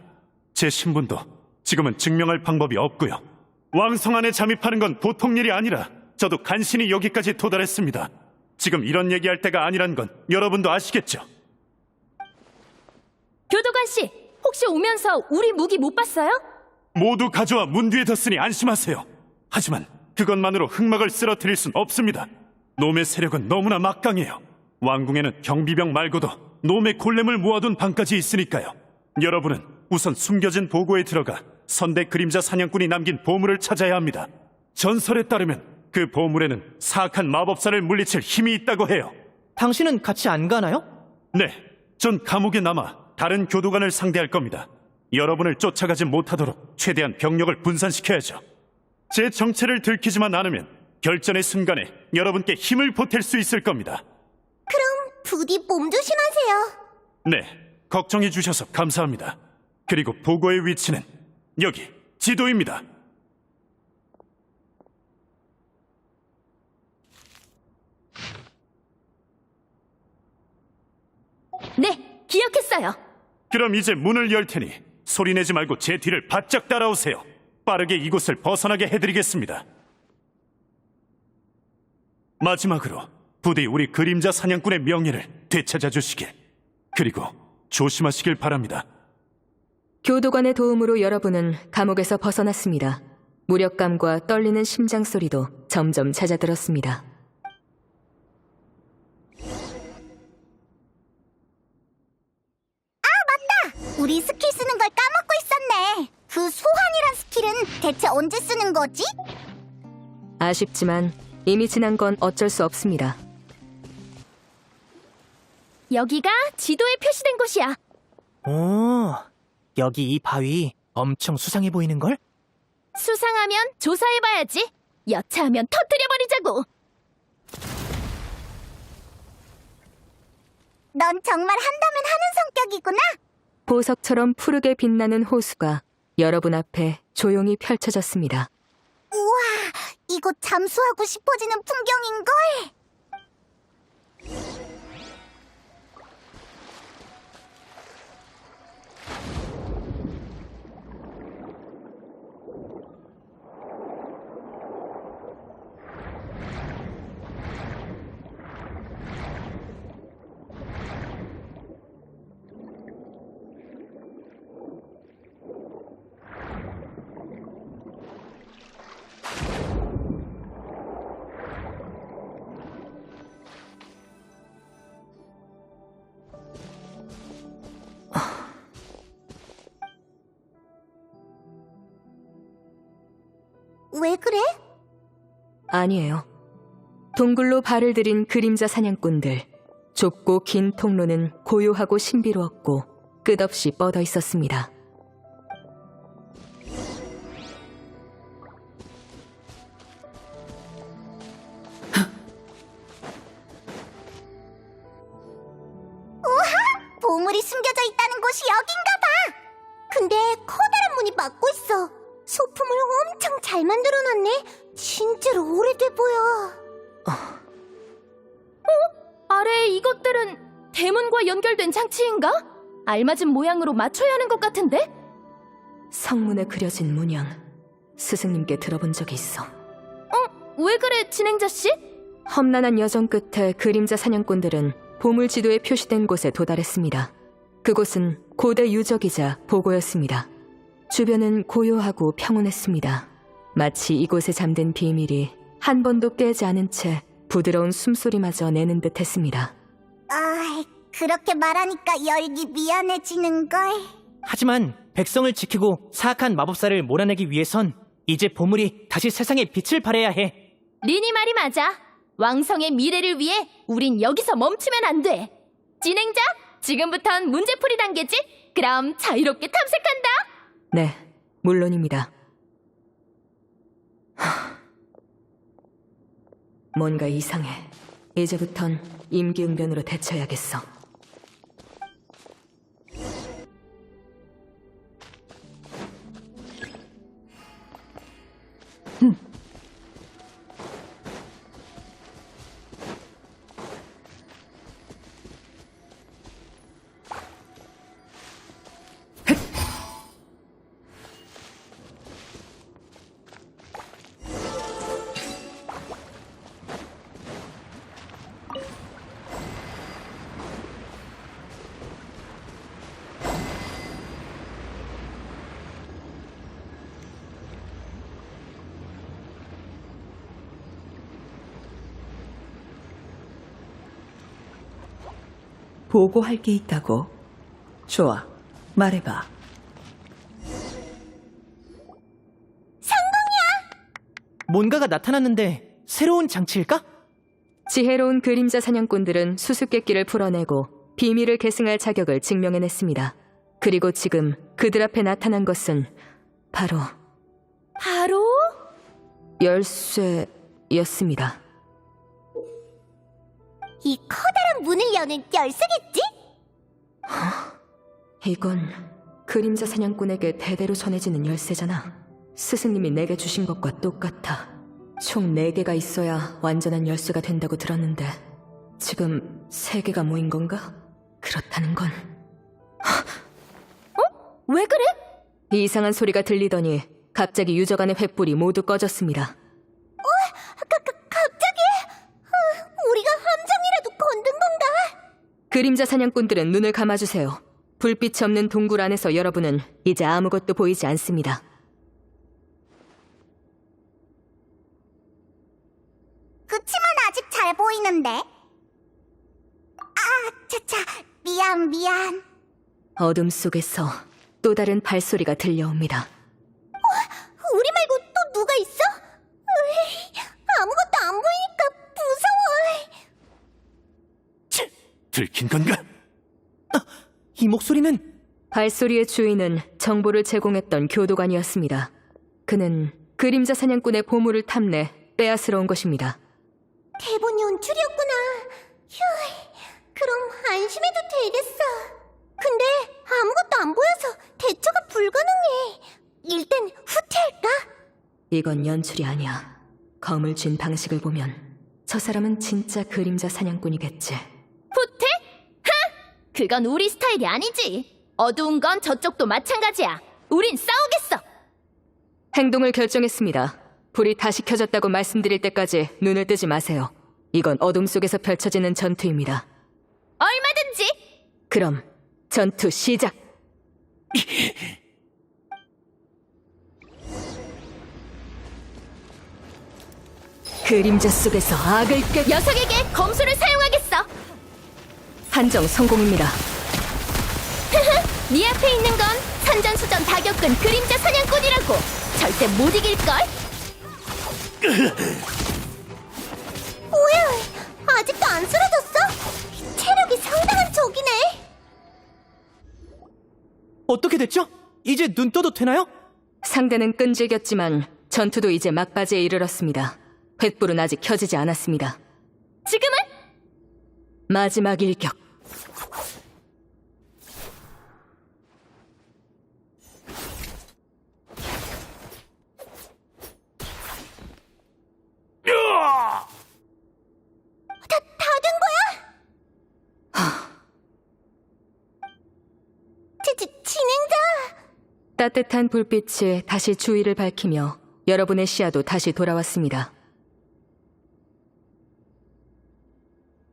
E: 제 신분도 지금은 증명할 방법이 없고요. 왕성 안에 잠입하는 건 보통 일이 아니라 저도 간신히 여기까지 도달했습니다. 지금 이런 얘기할 때가 아니란 건 여러분도 아시겠죠?
C: 교도관 씨, 혹시 오면서 우리 무기 못 봤어요?
E: 모두 가져와 문 뒤에 뒀으니 안심하세요. 하지만 그것만으로 흑막을 쓰러뜨릴 순 없습니다. 놈의 세력은 너무나 막강해요. 왕궁에는 경비병 말고도 놈의 골렘을 모아둔 방까지 있으니까요. 여러분은 우선 숨겨진 보고에 들어가 선대 그림자 사냥꾼이 남긴 보물을 찾아야 합니다. 전설에 따르면 그 보물에는 사악한 마법사를 물리칠 힘이 있다고 해요.
D: 당신은 같이 안 가나요?
E: 네, 전 감옥에 남아 다른 교도관을 상대할 겁니다. 여러분을 쫓아가지 못하도록 최대한 병력을 분산시켜야죠. 제 정체를 들키지만 않으면 결전의 순간에 여러분께 힘을 보탤 수 있을 겁니다.
A: 그럼 부디 몸 조심하세요.
E: 네, 걱정해 주셔서 감사합니다. 그리고 보고의 위치는 여기 지도입니다.
C: 네, 기억했어요.
E: 그럼 이제 문을 열 테니 소리내지 말고 제 뒤를 바짝 따라오세요. 빠르게 이곳을 벗어나게 해드리겠습니다. 마지막으로 부디 우리 그림자 사냥꾼의 명예를 되찾아 주시길, 그리고 조심하시길 바랍니다.
B: 교도관의 도움으로 여러분은 감옥에서 벗어났습니다. 무력감과 떨리는 심장 소리도 점점 잦아들었습니다.
A: 우리 스킬 쓰는 걸 까먹고 있었네. 그 소환이란 스킬은 대체 언제 쓰는 거지?
B: 아쉽지만 이미 지난 건 어쩔 수 없습니다.
C: 여기가 지도에 표시된 곳이야.
D: 오, 여기 이 바위 엄청 수상해 보이는걸?
C: 수상하면 조사해봐야지. 여차하면 터뜨려버리자고.
A: 넌 정말 한다면 하는 성격이구나.
B: 보석처럼 푸르게 빛나는 호수가 여러분 앞에 조용히 펼쳐졌습니다.
A: 우와, 이곳 잠수하고 싶어지는 풍경인걸. 왜 그래?
B: 아니에요. 동굴로 발을 들인 그림자 사냥꾼들. 좁고 긴 통로는 고요하고 신비로웠고 끝없이 뻗어 있었습니다.
A: 보물이 숨겨져 있다는 곳이 여긴가 봐. 근데 커다란 문이 막고 있어. 소품을 엄청 잘 만들어놨네. 진짜로 오래돼 보여.
C: 아래에 이것들은 대문과 연결된 장치인가? 알맞은 모양으로 맞춰야 하는 것 같은데?
B: 성문에 그려진 문양. 스승님께 들어본 적이 있어.
C: 왜 그래, 진행자씨?
B: 험난한 여정 끝에 그림자 사냥꾼들은 보물 지도에 표시된 곳에 도달했습니다. 그곳은 고대 유적이자 보고였습니다. 주변은 고요하고 평온했습니다. 마치 이곳에 잠든 비밀이 한 번도 깨지 않은 채 부드러운 숨소리마저 내는 듯 했습니다.
A: 아, 그렇게 말하니까 열기 미안해지는걸.
D: 하지만 백성을 지키고 사악한 마법사를 몰아내기 위해선 이제 보물이 다시 세상에 빛을 발해야 해.
C: 리니 말이 맞아. 왕성의 미래를 위해 우린 여기서 멈추면 안 돼. 진행자, 지금부턴 문제풀이 단계지? 그럼 자유롭게 탐색한다.
B: 네, 물론입니다. 뭔가 이상해. 이제부턴 임기응변으로 대처해야겠어.
G: 보고할 게 있다고? 좋아, 말해봐.
D: 뭔가가 나타났는데 새로운 장치일까?
B: 지혜로운 그림자 사냥꾼들은 수수께끼를 풀어내고 비밀을 계승할 자격을 증명해냈습니다. 그리고 지금 그들 앞에 나타난 것은 바로
C: 바로?
B: 열쇠였습니다.
A: 이 커다란 문을 여는 열쇠겠지?
B: 이건 그림자 사냥꾼에게 대대로 전해지는 열쇠잖아. 스승님이 내게 주신 것과 똑같아. 총 4개가 있어야 완전한 열쇠가 된다고 들었는데 지금 3개가 모인 건가? 그렇다는 건
C: 왜 그래?
B: 이상한 소리가 들리더니 갑자기 유저간의 횃불이 모두 꺼졌습니다.
A: 갑자기? 우리가 함정이라도 건든 건가?
B: 그림자 사냥꾼들은 눈을 감아주세요. 불빛이 없는 동굴 안에서 여러분은 이제 아무것도 보이지 않습니다.
A: 그치만 아직 잘 보이는데. 아, 차차, 미안.
B: 어둠 속에서 또 다른 발소리가 들려옵니다.
A: 우리 말고 또 누가 있어? 으이, 아무것도 안 보이니까 무서워.
E: 들킨 건가?
D: 이 목소리는
B: 발소리의 주인은 정보를 제공했던 교도관이었습니다. 그는 그림자 사냥꾼의 보물을 탐내 빼앗으러 온 것입니다.
A: 대본 연출이었구나. 휴, 그럼 안심해도 되겠어. 근데 아무것도 안 보여서 대처가 불가능해. 일단 후퇴할까?
B: 이건 연출이 아니야. 검을 쥔 방식을 보면 저 사람은 진짜 그림자 사냥꾼이겠지.
C: 후퇴? 하! 그건 우리 스타일이 아니지. 어두운 건 저쪽도 마찬가지야. 우린 싸우겠어.
B: 행동을 결정했습니다. 불이 다시 켜졌다고 말씀드릴 때까지 눈을 뜨지 마세요. 이건 어둠 속에서 펼쳐지는 전투입니다.
C: 얼마든지.
B: 그럼 전투 시작! 그림자 속에서 악을 깨...
C: 녀석에게 검수를 사용하겠어.
B: 판정 성공입니다.
C: 네 앞에 있는 건 산전수전 다 겪은 그림자 사냥꾼이라고. 절대 못 이길걸?
A: 뭐야? 아직도 안 쓰러졌어? 체력이 상당한 적이네.
D: 어떻게 됐죠? 이제 눈 떠도 되나요?
B: 상대는 끈질겼지만 전투도 이제 막바지에 이르렀습니다. 횃불은 아직 켜지지 않았습니다.
C: 지금은?
B: 마지막 일격.
A: 다 된 거야? 진행자.
B: 따뜻한 불빛이 다시 주위를 밝히며 여러분의 시야도 다시 돌아왔습니다.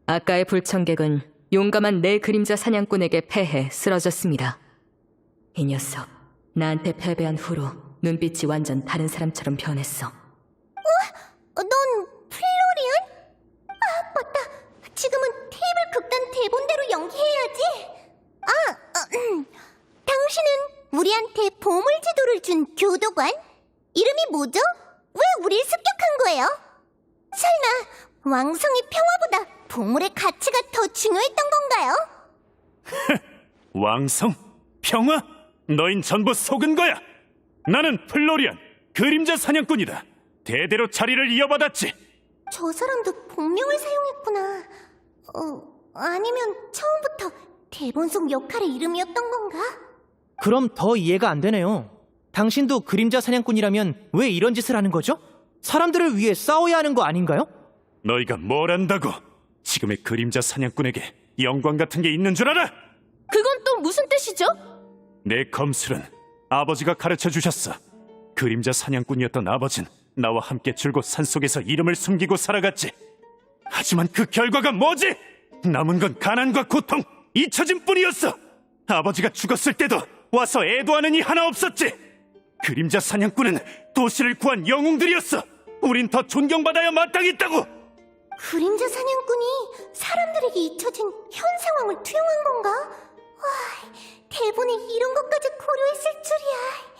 B: 아까의 불청객은 용감한 내 그림자 사냥꾼에게 패해 쓰러졌습니다. 이 녀석, 나한테 패배한 후로 눈빛이 완전 다른 사람처럼 변했어.
A: 넌 플로리안? 아, 맞다. 지금은 테이블 극단 대본대로 연기해야지. 당신은 우리한테 보물 지도를 준 교도관? 이름이 뭐죠? 왜 우릴 습격한 거예요? 설마 왕성의 평화보다 보물의 가치가 더 중요했던 건가요?
E: 왕성? 평화? 너흰 전부 속은 거야. 나는 플로리안, 그림자 사냥꾼이다. 대대로 자리를 이어받았지.
A: 저 사람도 본명을 사용했구나. 아니면 처음부터 대본 속 역할의 이름이었던 건가?
D: 그럼 더 이해가 안 되네요. 당신도 그림자 사냥꾼이라면 왜 이런 짓을 하는 거죠? 사람들을 위해 싸워야 하는 거 아닌가요?
E: 너희가 뭘 안다고? 지금의 그림자 사냥꾼에게 영광 같은 게 있는 줄 알아?
C: 그건 또 무슨 뜻이죠?
E: 내 검술은 아버지가 가르쳐 주셨어. 그림자 사냥꾼이었던 아버진 나와 함께 줄곧 산속에서 이름을 숨기고 살아갔지. 하지만 그 결과가 뭐지? 남은 건 가난과 고통, 잊혀짐 뿐이었어. 아버지가 죽었을 때도 와서 애도하는 이 하나 없었지. 그림자 사냥꾼은 도시를 구한 영웅들이었어. 우린 더 존경받아야 마땅했다고.
A: 그림자 사냥꾼이 사람들에게 잊혀진 현 상황을 투영한 건가? 와, 대본에 이런 것까지 고려했을 줄이야.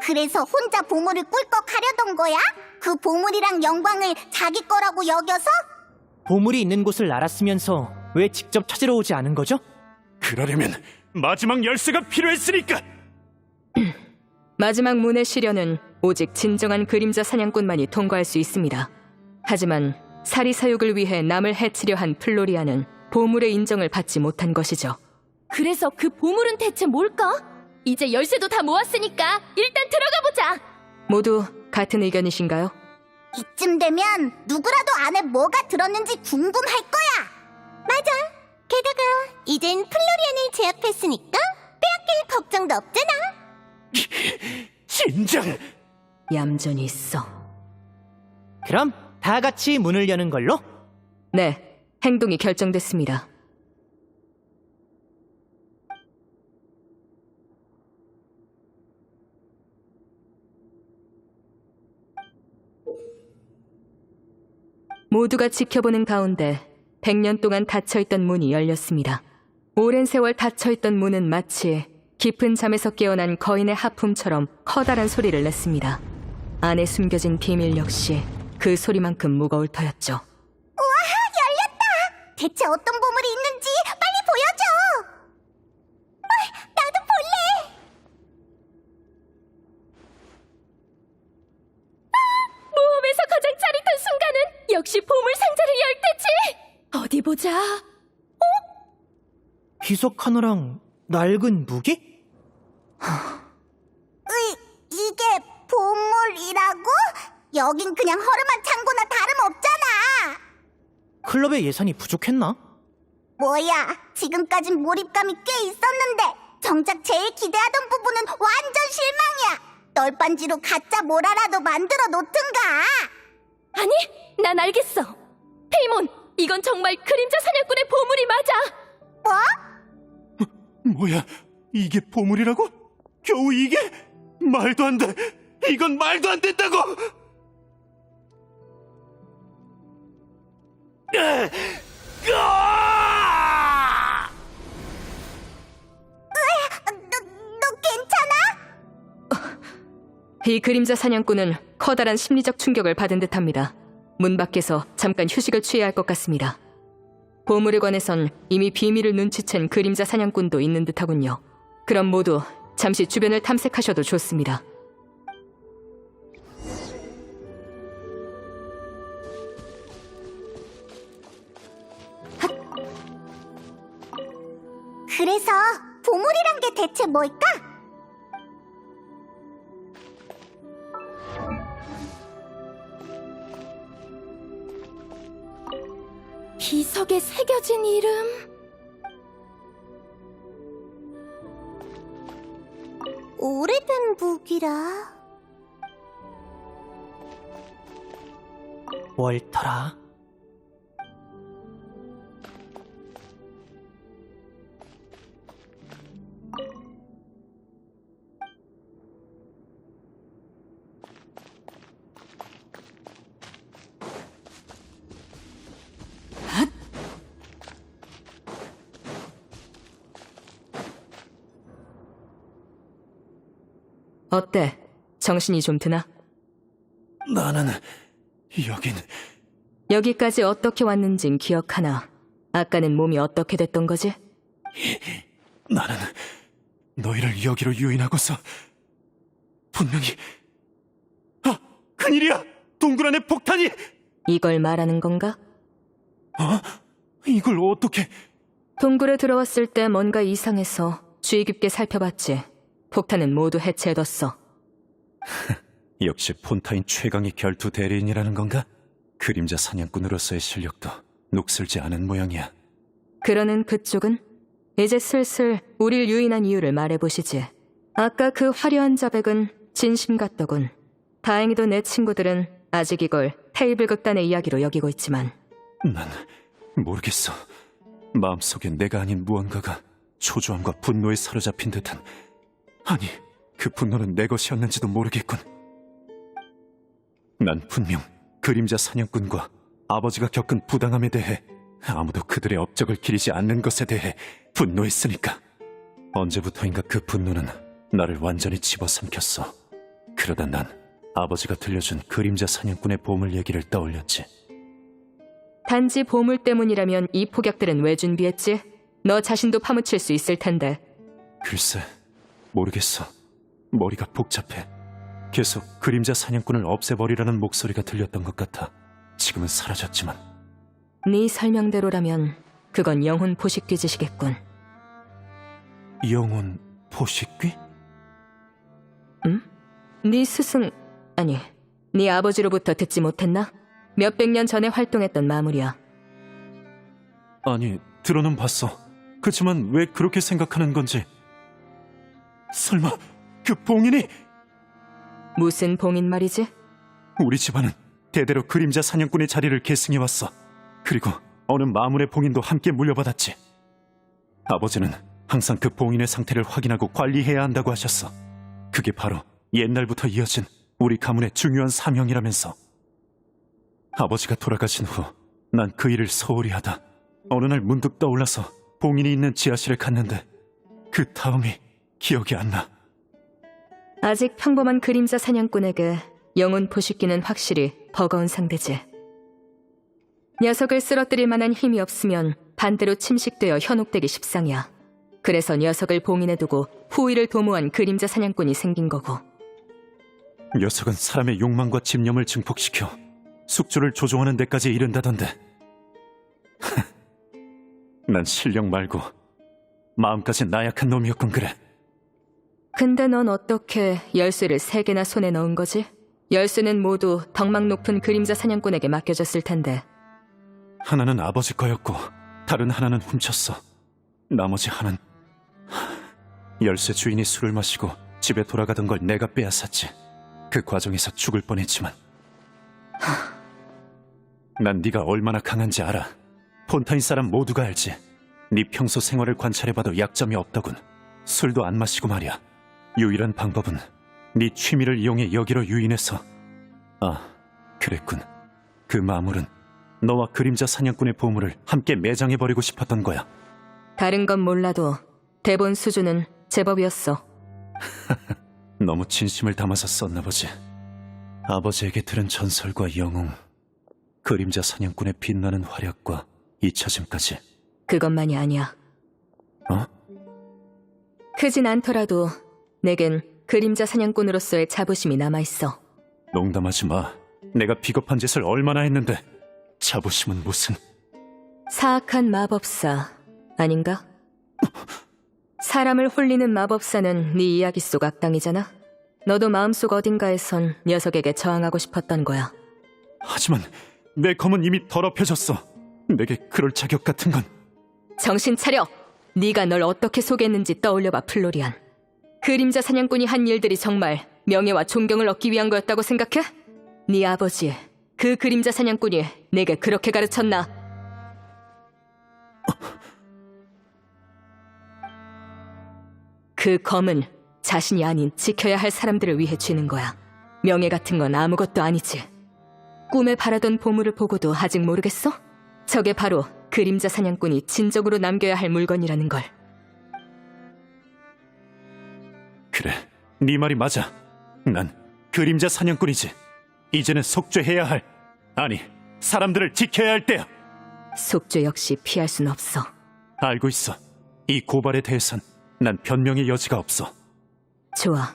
A: 그래서 혼자 보물을 꿀꺽 하려던 거야? 그 보물이랑 영광을 자기 거라고 여겨서?
D: 보물이 있는 곳을 알았으면서 왜 직접 찾으러 오지 않은 거죠?
E: 그러려면 마지막 열쇠가 필요했으니까.
B: 마지막 문의 시련은 오직 진정한 그림자 사냥꾼만이 통과할 수 있습니다. 하지만 사리사욕을 위해 남을 해치려 한 플로리아는 보물의 인정을 받지 못한 것이죠.
C: 그래서 그 보물은 대체 뭘까? 이제 열쇠도 다 모았으니까 일단 들어가 보자.
B: 모두 같은 의견이신가요?
A: 이쯤 되면 누구라도 안에 뭐가 들었는지 궁금할 거야. 맞아. 게다가 이젠 플로리안을 제압했으니까 빼앗길 걱정도 없잖아.
E: 진정.
B: 얌전히 있어.
D: 그럼 다 같이 문을 여는 걸로?
B: 네, 행동이 결정됐습니다. 모두가 지켜보는 가운데 100년 동안 닫혀있던 문이 열렸습니다. 오랜 세월 닫혀있던 문은 마치 깊은 잠에서 깨어난 거인의 하품처럼 커다란 소리를 냈습니다. 안에 숨겨진 비밀 역시 그 소리만큼 무거울 터였죠.
A: 대체 어떤 보물이 있는지 빨리 보여줘! 나도 볼래!
C: 모험에서 가장 짜릿한 순간은 역시 보물 상자를 열 때지. 어디 보자.
D: 비석 하나랑 낡은 무기?
A: 이게 보물이라고? 여긴 그냥 허름한 창고나 다름없잖아!
D: 클럽의 예산이 부족했나?
A: 뭐야, 지금까진 몰입감이 꽤 있었는데 정작 제일 기대하던 부분은 완전 실망이야! 널빤지로 가짜 뭐라라도 만들어 놓든가!
C: 아니, 난 알겠어. 페이몬, 이건 정말 그림자 사냥꾼의 보물이 맞아.
A: 뭐?
E: 뭐야, 이게 보물이라고? 겨우 이게? 말도 안 돼! 이건 말도 안 된다고!
A: 너 괜찮아?
B: 이 그림자 사냥꾼은 커다란 심리적 충격을 받은 듯합니다. 문 밖에서 잠깐 휴식을 취해야 할 것 같습니다. 보물에 관해선 이미 비밀을 눈치챈 그림자 사냥꾼도 있는 듯하군요. 그럼 모두 잠시 주변을 탐색하셔도 좋습니다.
A: 그래서 보물이란 게 대체 뭘까?
C: 비석에 새겨진 이름.
A: 오래된 무기라.
D: 월터라.
B: 어때? 정신이 좀 드나?
E: 나는
B: 여기까지 어떻게 왔는진 기억하나? 아까는 몸이 어떻게 됐던 거지?
E: 나는 너희를 여기로 유인하고서 분명히 큰일이야! 동굴 안에 폭탄이!
B: 이걸 말하는 건가?
E: 이걸 어떻게...
B: 동굴에 들어왔을 때 뭔가 이상해서 주의 깊게 살펴봤지. 폭탄은 모두 해체해뒀어.
E: 역시 폰타인 최강의 결투 대리인이라는 건가? 그림자 사냥꾼으로서의 실력도 녹슬지 않은 모양이야.
B: 그러는 그쪽은? 이제 슬슬 우릴 유인한 이유를 말해보시지. 아까 그 화려한 자백은 진심 같더군. 다행히도 내 친구들은 아직 이걸 테이블 극단의 이야기로 여기고 있지만.
E: 난 모르겠어. 마음속에 내가 아닌 무언가가 초조함과 분노에 사로잡힌 듯한... 아니, 그 분노는 내 것이었는지도 모르겠군. 난 분명 그림자 사냥꾼과 아버지가 겪은 부당함에 대해, 아무도 그들의 업적을 기리지 않는 것에 대해 분노했으니까. 언제부터인가 그 분노는 나를 완전히 집어삼켰어. 그러다 난 아버지가 들려준 그림자 사냥꾼의 보물 얘기를 떠올렸지.
B: 단지 보물 때문이라면 이 폭약들은 왜 준비했지? 너 자신도 파묻힐 수 있을 텐데.
E: 글쎄, 모르겠어. 머리가 복잡해. 계속 그림자 사냥꾼을 없애버리라는 목소리가 들렸던 것 같아. 지금은 사라졌지만.
B: 네 설명대로라면 그건 영혼 포식귀 짓이겠군.
E: 영혼 포식귀?
B: 응? 네 스승... 아니, 네 아버지로부터 듣지 못했나? 몇백 년 전에 활동했던 마물이야.
E: 아니, 들어는 봤어. 그치만 왜 그렇게 생각하는 건지. 설마 그 봉인이...
B: 무슨 봉인 말이지?
E: 우리 집안은 대대로 그림자 사냥꾼의 자리를 계승해왔어. 그리고 어느 마물의 봉인도 함께 물려받았지. 아버지는 항상 그 봉인의 상태를 확인하고 관리해야 한다고 하셨어. 그게 바로 옛날부터 이어진 우리 가문의 중요한 사명이라면서. 아버지가 돌아가신 후 난 그 일을 소홀히 하다 어느 날 문득 떠올라서 봉인이 있는 지하실에 갔는데 그 다음이 기억이 안 나.
B: 아직 평범한 그림자 사냥꾼에게 영혼 포식기는 확실히 버거운 상대지. 녀석을 쓰러뜨릴 만한 힘이 없으면 반대로 침식되어 현혹되기 십상이야. 그래서 녀석을 봉인해두고 후위를 도모한 그림자 사냥꾼이 생긴 거고.
E: 녀석은 사람의 욕망과 집념을 증폭시켜 숙주를 조종하는 데까지 이른다던데. 난 실력 말고 마음까지 나약한 놈이었군 그래.
B: 근데 넌 어떻게 열쇠를 3개나 손에 넣은 거지? 열쇠는 모두 덕망 높은 그림자 사냥꾼에게 맡겨졌을 텐데.
E: 하나는 아버지 거였고 다른 하나는 훔쳤어. 나머지 하나는 열쇠 주인이 술을 마시고 집에 돌아가던 걸 내가 빼앗았지. 그 과정에서 죽을 뻔했지만 난 네가 얼마나 강한지 알아. 폰타인 사람 모두가 알지. 네 평소 생활을 관찰해봐도 약점이 없더군. 술도 안 마시고 말이야. 유일한 방법은 네 취미를 이용해 여기로 유인해서. 아, 그랬군. 그 마물은 너와 그림자 사냥꾼의 보물을 함께 매장해버리고 싶었던 거야.
B: 다른 건 몰라도 대본 수준은 제법이었어.
E: 너무 진심을 담아서 썼나 보지. 아버지에게 들은 전설과 영웅, 그림자 사냥꾼의 빛나는 활약과 잊혀짐까지.
B: 그것만이 아니야.
E: 어?
B: 크진 않더라도 내겐 그림자 사냥꾼으로서의 자부심이 남아있어.
E: 농담하지 마. 내가 비겁한 짓을 얼마나 했는데. 자부심은 무슨.
B: 사악한 마법사 아닌가? 사람을 홀리는 마법사는 네 이야기 속 악당이잖아. 너도 마음속 어딘가에선 녀석에게 저항하고 싶었던 거야.
E: 하지만 내 검은 이미 더럽혀졌어. 내게 그럴 자격 같은 건.
B: 정신 차려! 네가 널 어떻게 속였는지 떠올려봐, 플로리안. 그림자 사냥꾼이 한 일들이 정말 명예와 존경을 얻기 위한 거였다고 생각해? 네 아버지, 그 그림자 사냥꾼이 내게 그렇게 가르쳤나? 그 검은 자신이 아닌 지켜야 할 사람들을 위해 쥐는 거야. 명예 같은 건 아무것도 아니지. 꿈에 바라던 보물을 보고도 아직 모르겠어? 저게 바로 그림자 사냥꾼이 진정으로 남겨야 할 물건이라는 걸.
E: 그래, 네 말이 맞아. 난 그림자 사냥꾼이지. 이제는 속죄해야 할, 아니, 사람들을 지켜야 할 때야.
B: 속죄 역시 피할 순 없어.
E: 알고 있어. 이 고발에 대해선 난 변명의 여지가 없어.
B: 좋아.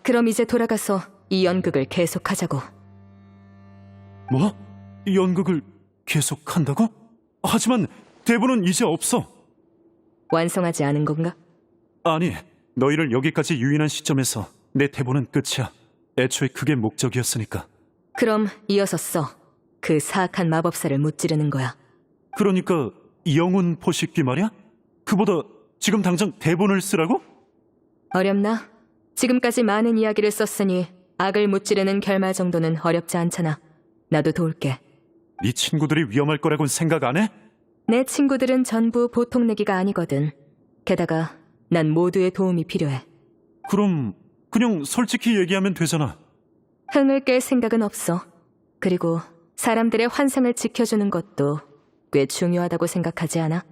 B: 그럼 이제 돌아가서 이 연극을 계속하자고.
E: 뭐? 연극을 계속한다고? 하지만 대본은 이제 없어.
B: 완성하지 않은 건가?
E: 아니, 너희를 여기까지 유인한 시점에서 내 대본은 끝이야. 애초에 그게 목적이었으니까.
B: 그럼 이어서 써. 그 사악한 마법사를 무찌르는 거야.
E: 그러니까 영혼 포식기 말이야? 그보다 지금 당장 대본을 쓰라고?
B: 어렵나? 지금까지 많은 이야기를 썼으니 악을 무찌르는 결말 정도는 어렵지 않잖아. 나도 도울게.
E: 네 친구들이 위험할 거라고는 생각 안 해?
B: 내 친구들은 전부 보통 내기가 아니거든. 게다가 난 모두의 도움이 필요해.
E: 그럼 그냥 솔직히 얘기하면 되잖아.
B: 흥을 깰 생각은 없어. 그리고 사람들의 환상을 지켜주는 것도 꽤 중요하다고 생각하지 않아?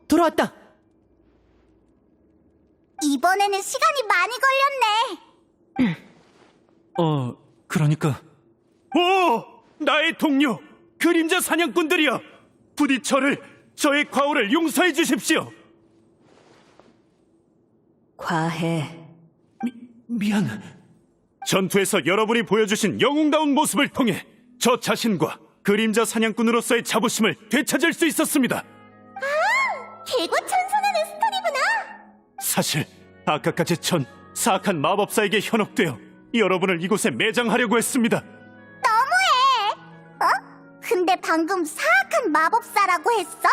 D: 돌아왔다.
A: 이번에는 시간이 많이 걸렸네.
E: 그러니까. 오! 나의 동료! 그림자 사냥꾼들이여! 부디 저의 과오를 용서해 주십시오!
B: 과해.
E: 미안. 전투에서 여러분이 보여주신 영웅다운 모습을 통해 저 자신과 그림자 사냥꾼으로서의 자부심을 되찾을 수 있었습니다.
A: 개고 찬송하는 스토리구나.
E: 사실 아까까지 전 사악한 마법사에게 현혹되어 여러분을 이곳에 매장하려고 했습니다.
A: 근데 방금 사악한 마법사라고 했어?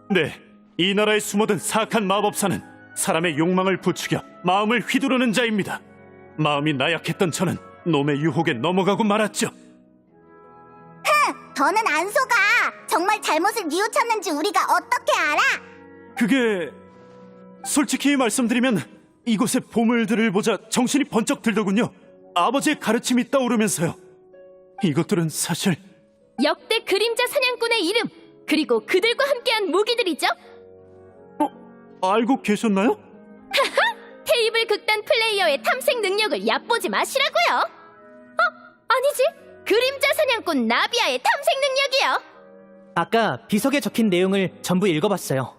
E: 네, 이 나라에 숨어든 사악한 마법사는 사람의 욕망을 부추겨 마음을 휘두르는 자입니다. 마음이 나약했던 저는 놈의 유혹에 넘어가고 말았죠.
A: 더는 안 속아. 정말 잘못을 뉘우쳤는지 우리가 어떻게 알아?
E: 그게 솔직히 말씀드리면 이곳의 보물들을 보자 정신이 번쩍 들더군요. 아버지의 가르침이 떠오르면서요. 이것들은 사실
C: 역대 그림자 사냥꾼의 이름, 그리고 그들과 함께한 무기들이죠.
E: 알고 계셨나요?
C: 테이블 극단 플레이어의 탐색 능력을 얕보지 마시라고요. 아니지. 그림자 사냥꾼 나비아의 탐색 능력이요.
D: 아까 비석에 적힌 내용을 전부 읽어봤어요.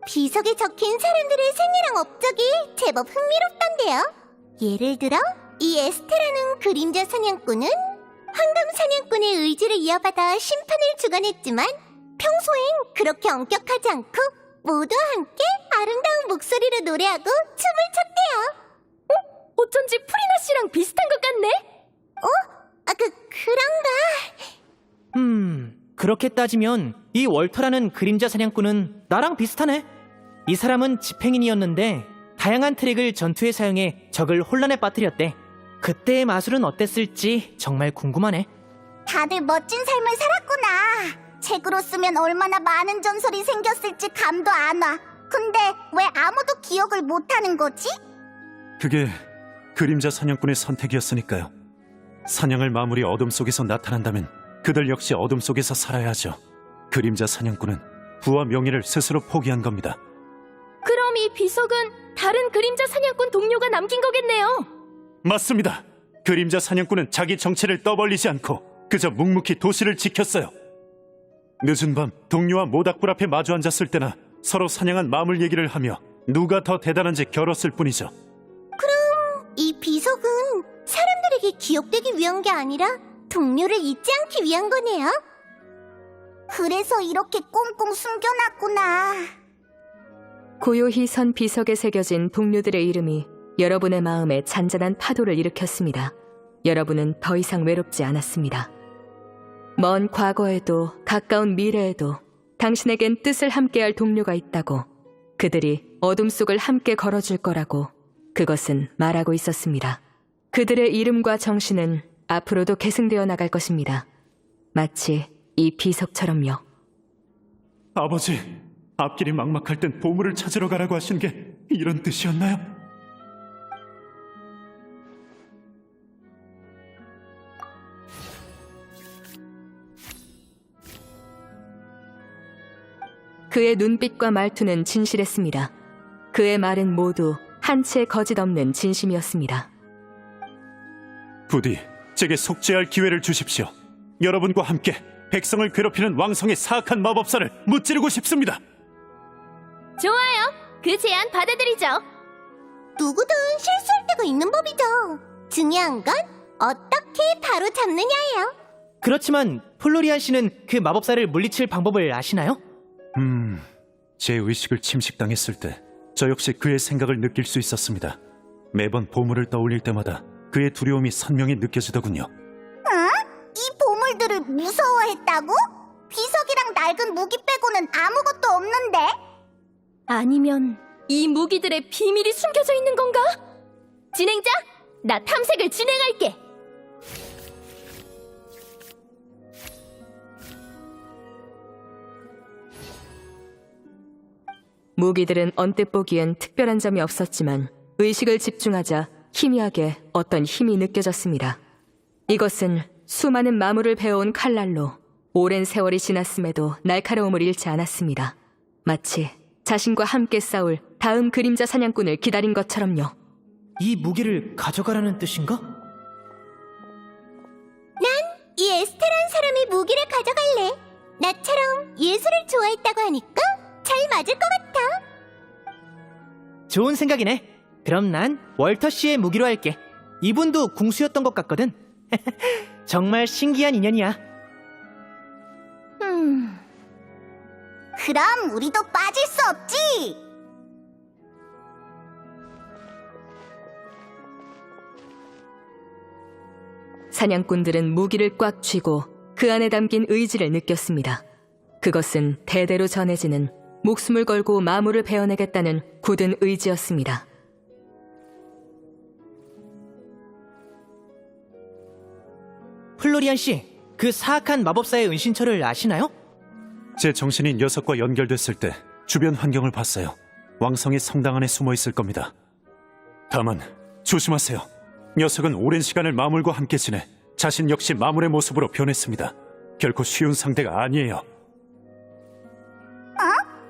A: 비석에 적힌 사람들의 생애랑 업적이 제법 흥미롭던데요. 예를 들어 이 에스테라는 그림자 사냥꾼은 황금 사냥꾼의 의지를 이어받아 심판을 주관했지만 평소엔 그렇게 엄격하지 않고 모두와 함께 아름다운 목소리로 노래하고 춤을 췄대요.
C: 어쩐지 프리나 씨랑 비슷한 것 같네.
A: 그런가?
D: 그렇게 따지면 이 월터라는 그림자 사냥꾼은 나랑 비슷하네. 이 사람은 집행인이었는데 다양한 트릭을 전투에 사용해 적을 혼란에 빠뜨렸대. 그때의 마술은 어땠을지 정말 궁금하네.
A: 다들 멋진 삶을 살았구나. 책으로 쓰면 얼마나 많은 전설이 생겼을지 감도 안 와. 근데 왜 아무도 기억을 못하는 거지?
E: 그게 그림자 사냥꾼의 선택이었으니까요. 사냥할 마물이 어둠 속에서 나타난다면 그들 역시 어둠 속에서 살아야 하죠. 그림자 사냥꾼은 부와 명예를 스스로 포기한 겁니다.
C: 그럼 이 비석은 다른 그림자 사냥꾼 동료가 남긴 거겠네요.
E: 맞습니다. 그림자 사냥꾼은 자기 정체를 떠벌리지 않고 그저 묵묵히 도시를 지켰어요. 늦은 밤 동료와 모닥불 앞에 마주 앉았을 때나 서로 사냥한 마물 얘기를 하며 누가 더 대단한지 겨뤘을 뿐이죠.
A: 이 비석은 사람들에게 기억되기 위한 게 아니라 동료를 잊지 않기 위한 거네요. 그래서 이렇게 꽁꽁 숨겨놨구나.
B: 고요히 선 비석에 새겨진 동료들의 이름이 여러분의 마음에 잔잔한 파도를 일으켰습니다. 여러분은 더 이상 외롭지 않았습니다. 먼 과거에도 가까운 미래에도 당신에겐 뜻을 함께할 동료가 있다고, 그들이 어둠 속을 함께 걸어줄 거라고 그것은 말하고 있었습니다. 그들의 이름과 정신은 앞으로도 계승되어 나갈 것입니다. 마치 이 비석처럼요.
E: 아버지, 앞길이 막막할 땐 보물을 찾으러 가라고 하신 게 이런 뜻이었나요?
B: 그의 눈빛과 말투는 진실했습니다. 그의 말은 모두 한치의 거짓 없는 진심이었습니다.
E: 부디 제게 속죄할 기회를 주십시오. 여러분과 함께 백성을 괴롭히는 왕성의 사악한 마법사를 무찌르고 싶습니다.
C: 좋아요. 그 제안 받아들이죠.
A: 누구든 실수할 때가 있는 법이죠. 중요한 건 어떻게 바로 잡느냐예요.
D: 그렇지만 플로리안 씨는 그 마법사를 물리칠 방법을 아시나요?
E: 제 의식을 침식당했을 때 저 역시 그의 생각을 느낄 수 있었습니다. 매번 보물을 떠올릴 때마다 그의 두려움이 선명히 느껴지더군요.
A: 이 보물들을 무서워했다고? 비석이랑 낡은 무기 빼고는 아무것도 없는데?
C: 아니면 이 무기들의 비밀이 숨겨져 있는 건가? 진행자, 나 탐색을 진행할게.
B: 무기들은 언뜻 보기엔 특별한 점이 없었지만 의식을 집중하자 희미하게 어떤 힘이 느껴졌습니다. 이것은 수많은 마물을 베어온 칼날로 오랜 세월이 지났음에도 날카로움을 잃지 않았습니다. 마치 자신과 함께 싸울 다음 그림자 사냥꾼을 기다린 것처럼요.
D: 이 무기를 가져가라는 뜻인가?
A: 이 에스테란 사람이 무기를 가져갈래. 나처럼 예술을 좋아했다고 하니까 잘 맞을 것 같아.
D: 좋은 생각이네. 그럼 난 월터 씨의 무기로 할게. 이분도 궁수였던 것 같거든. 정말 신기한 인연이야.
A: 그럼 우리도 빠질 수 없지.
B: 사냥꾼들은 무기를 꽉 쥐고 그 안에 담긴 의지를 느꼈습니다. 그것은 대대로 전해지는 목숨을 걸고 마물을 베어내겠다는 굳은 의지였습니다.
D: 플로리안 씨, 그 사악한 마법사의 은신처를 아시나요?
E: 제 정신이 녀석과 연결됐을 때 주변 환경을 봤어요. 왕성이 성당 안에 숨어 있을 겁니다. 다만 조심하세요. 녀석은 오랜 시간을 마물과 함께 지내 자신 역시 마물의 모습으로 변했습니다. 결코 쉬운 상대가 아니에요.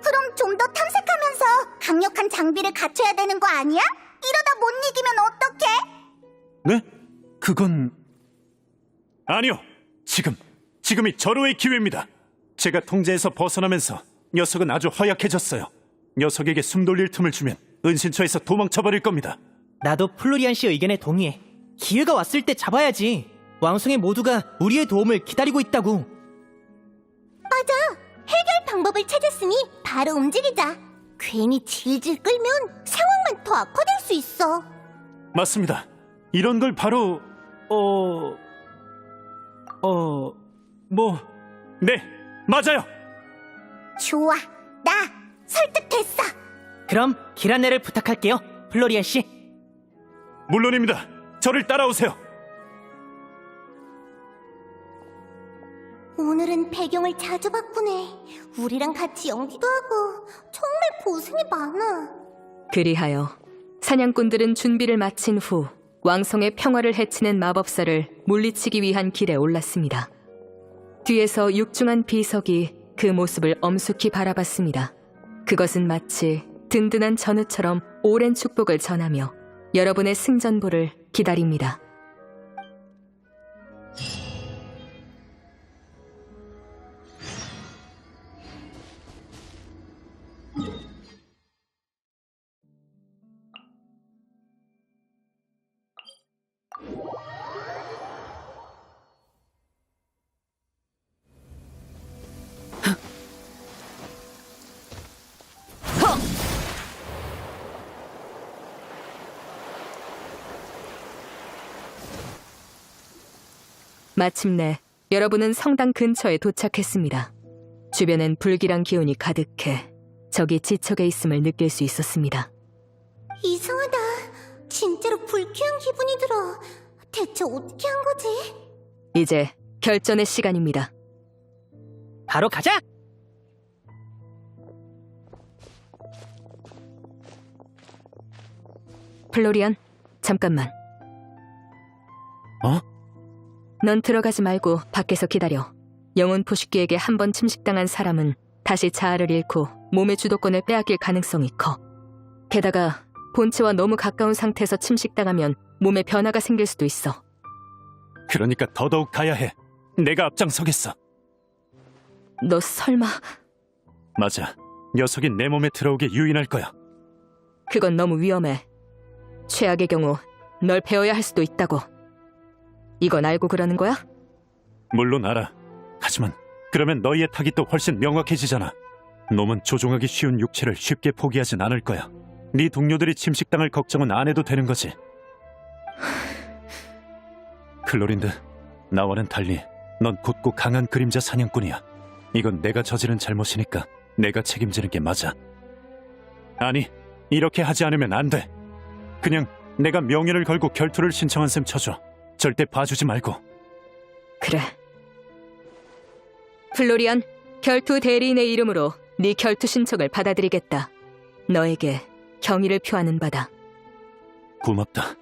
A: 그럼 좀 더 탐색하면서 강력한 장비를 갖춰야 되는 거 아니야? 이러다 못 이기면 어떡해?
E: 네? 그건... 아니요. 지금이 절호의 기회입니다. 제가 통제에서 벗어나면서 녀석은 아주 허약해졌어요. 녀석에게 숨 돌릴 틈을 주면 은신처에서 도망쳐버릴 겁니다.
D: 나도 플로리안 씨 의견에 동의해. 기회가 왔을 때 잡아야지. 왕성의 모두가 우리의 도움을 기다리고 있다고.
A: 해결 방법을 찾았으니 바로 움직이자. 괜히 질질 끌면 상황만 더 악화될 수 있어.
E: 맞습니다. 이런 걸 바로... 네, 맞아요.
A: 좋아, 나 설득됐어.
D: 그럼 길 안내를 부탁할게요, 플로리안 씨.
E: 물론입니다. 저를 따라오세요.
A: 오늘은 배경을 자주 바꾸네. 우리랑 같이 연기도 하고 정말 고생이 많아.
B: 그리하여 사냥꾼들은 준비를 마친 후 왕성의 평화를 해치는 마법사를 물리치기 위한 길에 올랐습니다. 뒤에서 육중한 비석이 그 모습을 엄숙히 바라봤습니다. 그것은 마치 든든한 전우처럼 오랜 축복을 전하며 여러분의 승전보를 기다립니다. 마침내 여러분은 성당 근처에 도착했습니다. 주변엔 불길한 기운이 가득해 적이 지척에 있음을 느낄 수 있었습니다.
A: 이상하다. 진짜로 불쾌한 기분이 들어. 대체 어떻게 한 거지?
B: 이제 결전의 시간입니다.
D: 바로 가자!
B: 플로리안, 잠깐만.
E: 어?
B: 넌 들어가지 말고 밖에서 기다려. 영혼 포식기에게 한 번 침식당한 사람은 다시 자아를 잃고 몸의 주도권을 빼앗길 가능성이 커. 게다가 본체와 너무 가까운 상태에서 침식당하면 몸에 변화가 생길 수도 있어.
E: 그러니까 더더욱 가야 해. 내가 앞장서겠어.
B: 너 설마...
E: 맞아. 녀석이 내 몸에 들어오게 유인할 거야.
B: 그건 너무 위험해. 최악의 경우 널 베어야 할 수도 있다고. 이건 알고 그러는 거야?
E: 물론 알아. 하지만 그러면 너희의 타깃도 훨씬 명확해지잖아. 놈은 조종하기 쉬운 육체를 쉽게 포기하진 않을 거야. 네 동료들이 침식당할 걱정은 안 해도 되는 거지. 클로린드, 나와는 달리 넌 곧고 강한 그림자 사냥꾼이야. 이건 내가 저지른 잘못이니까 내가 책임지는 게 맞아. 아니, 이렇게 하지 않으면 안 돼. 그냥 내가 명예를 걸고 결투를 신청한 셈 쳐줘. 절대 봐주지 말고.
B: 그래. 플로리안, 결투 대리인의 이름으로 네 결투 신청을 받아들이겠다. 너에게 경의를 표하는 바다.
E: 고맙다.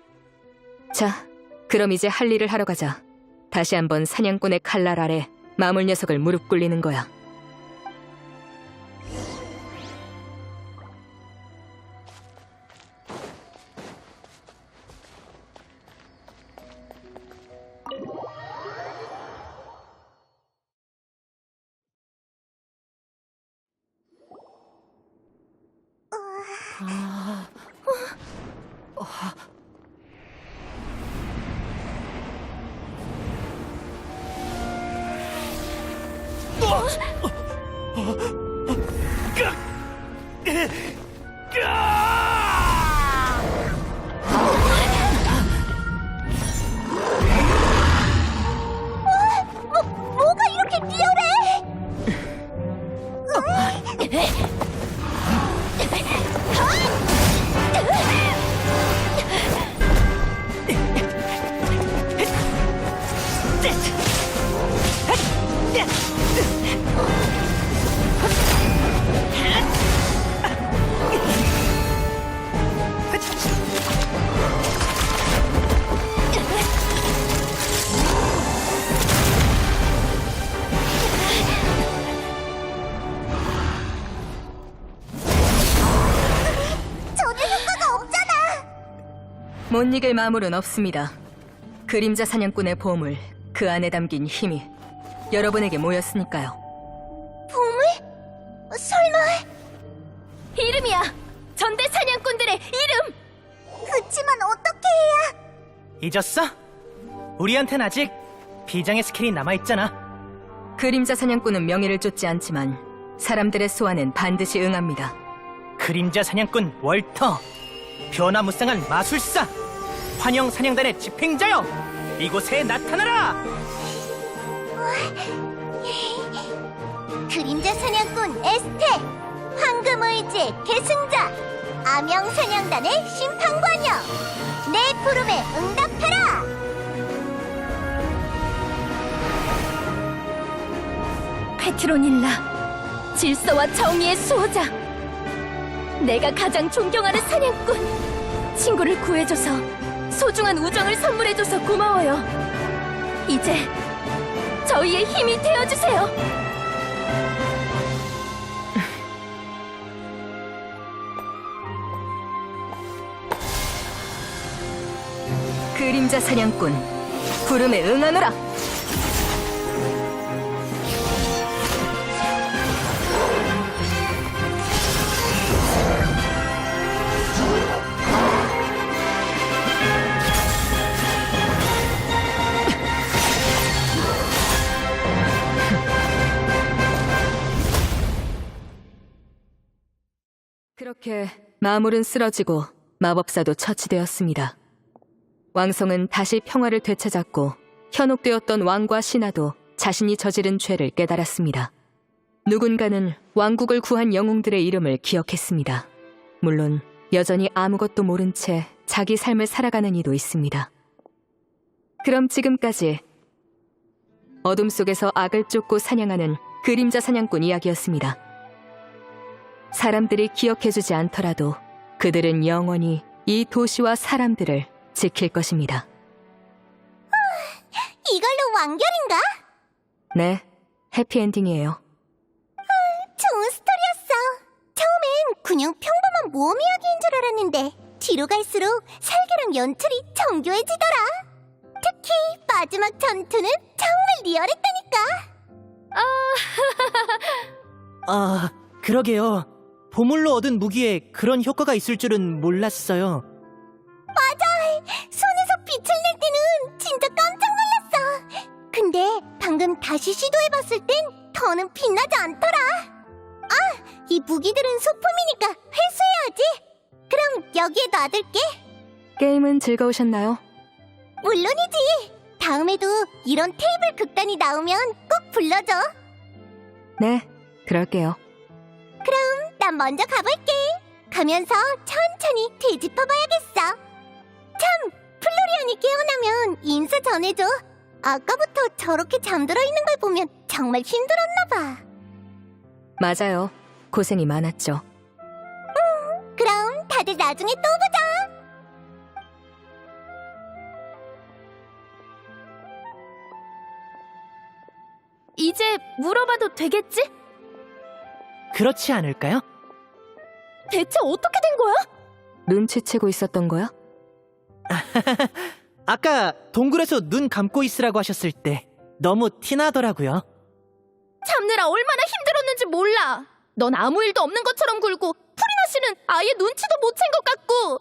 B: 자, 그럼 이제 할 일을 하러 가자. 다시 한번 사냥꾼의 칼날 아래 마물 녀석을 무릎 꿇리는 거야.
A: 뭐가 이렇게 뛰어래?
B: 못 이길 마물은 없습니다. 그림자 사냥꾼의 보물, 그 안에 담긴 힘이 여러분에게 모였으니까요.
A: 보물? 설마...
C: 이름이야! 전대 사냥꾼들의 이름!
A: 그치만 어떻게 해야...
D: 잊었어? 우리한텐 아직 비장의 스킬이 남아있잖아.
B: 그림자 사냥꾼은 명예를 쫓지 않지만 사람들의 소원은 반드시 응합니다.
D: 그림자 사냥꾼 월터, 변화무쌍한 마술사, 환영 사냥단의 집행자여, 이곳에 나타나라!
A: 그림자 사냥꾼 에스테, 황금의지의 계승자, 암영 사냥단의 심판관여, 내 부름에 응답하라!
C: 페트로닐라, 질서와 정의의 수호자. 내가 가장 존경하는 사냥꾼. 친구를 구해줘서, 소중한 우정을 선물해줘서 고마워요. 이제 저희의 힘이 되어주세요.
B: 그림자 사냥꾼, 부름에 응하노라! 그렇게 마물은 쓰러지고 마법사도 처치되었습니다. 왕성은 다시 평화를 되찾았고 현혹되었던 왕과 신하도 자신이 저지른 죄를 깨달았습니다. 누군가는 왕국을 구한 영웅들의 이름을 기억했습니다. 물론 여전히 아무것도 모른 채 자기 삶을 살아가는 이도 있습니다. 그럼 지금까지 어둠 속에서 악을 쫓고 사냥하는 그림자 사냥꾼 이야기였습니다. 사람들이 기억해주지 않더라도 그들은 영원히 이 도시와 사람들을 지킬 것입니다.
A: 이걸로 완결인가?
B: 네, 해피엔딩이에요.
A: 좋은 스토리였어. 처음엔 그냥 평범한 모험 이야기인 줄 알았는데 뒤로 갈수록 설계랑 연출이 정교해지더라. 특히 마지막 전투는 정말 리얼했다니까.
D: 아, 그러게요. 보물로 얻은 무기에 그런 효과가 있을 줄은 몰랐어요.
A: 손에서 빛을 낼 때는 진짜 깜짝 놀랐어. 근데 방금 다시 시도해봤을 땐 더는 빛나지 않더라. 아, 이 무기들은 소품이니까 회수해야지. 그럼 여기에 놔둘게.
B: 게임은 즐거우셨나요?
A: 물론이지. 다음에도 이런 테이블 극단이 나오면 꼭 불러줘.
B: 네, 그럴게요.
A: 그럼 난 먼저 가볼게. 가면서 천천히 되짚어봐야겠어. 참, 플로리안이 깨어나면 인사 전해줘. 아까부터 저렇게 잠들어 있는 걸 보면 정말 힘들었나 봐.
B: 맞아요. 고생이 많았죠.
A: 그럼 다들 나중에 또 보자.
C: 이제 물어봐도 되겠지?
D: 그렇지 않을까요?
C: 대체 어떻게 된 거야?
B: 눈치채고 있었던 거야?
D: 아까 동굴에서 눈 감고 있으라고 하셨을 때 너무 티나더라고요.
C: 참느라 얼마나 힘들었는지 몰라. 넌 아무 일도 없는 것처럼 굴고 프리나 씨는 아예 눈치도 못 챈 것 같고.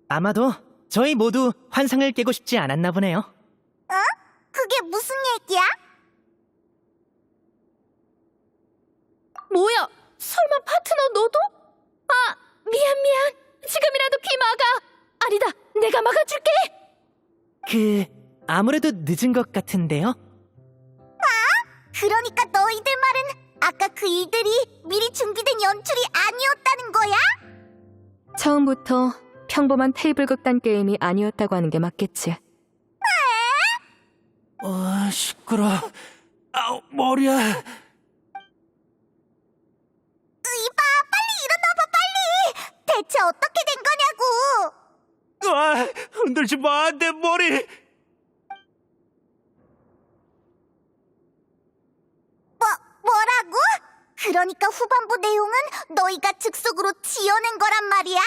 D: 아마도 저희 모두 환상을 깨고 싶지 않았나 보네요.
A: 그게 무슨 얘기야?
C: 뭐야? 설마 파트너 너도? 아, 미안. 지금이라도 귀 막아. 아니다, 내가 막아줄게.
D: 아무래도 늦은 것 같은데요?
A: 그러니까 너희들 말은 아까 그 일들이 미리 준비된 연출이 아니었다는 거야?
B: 처음부터 평범한 테이블 극단 게임이 아니었다고 하는 게 맞겠지.
E: 시끄러. 아우, 머리야.
A: 이봐, 빨리 일어나봐, 빨리. 대체 어떻게 된 거냐고.
E: 흔들지 마, 내 머리.
A: 뭐라고? 그러니까 후반부 내용은 너희가 즉석으로 지어낸 거란 말이야?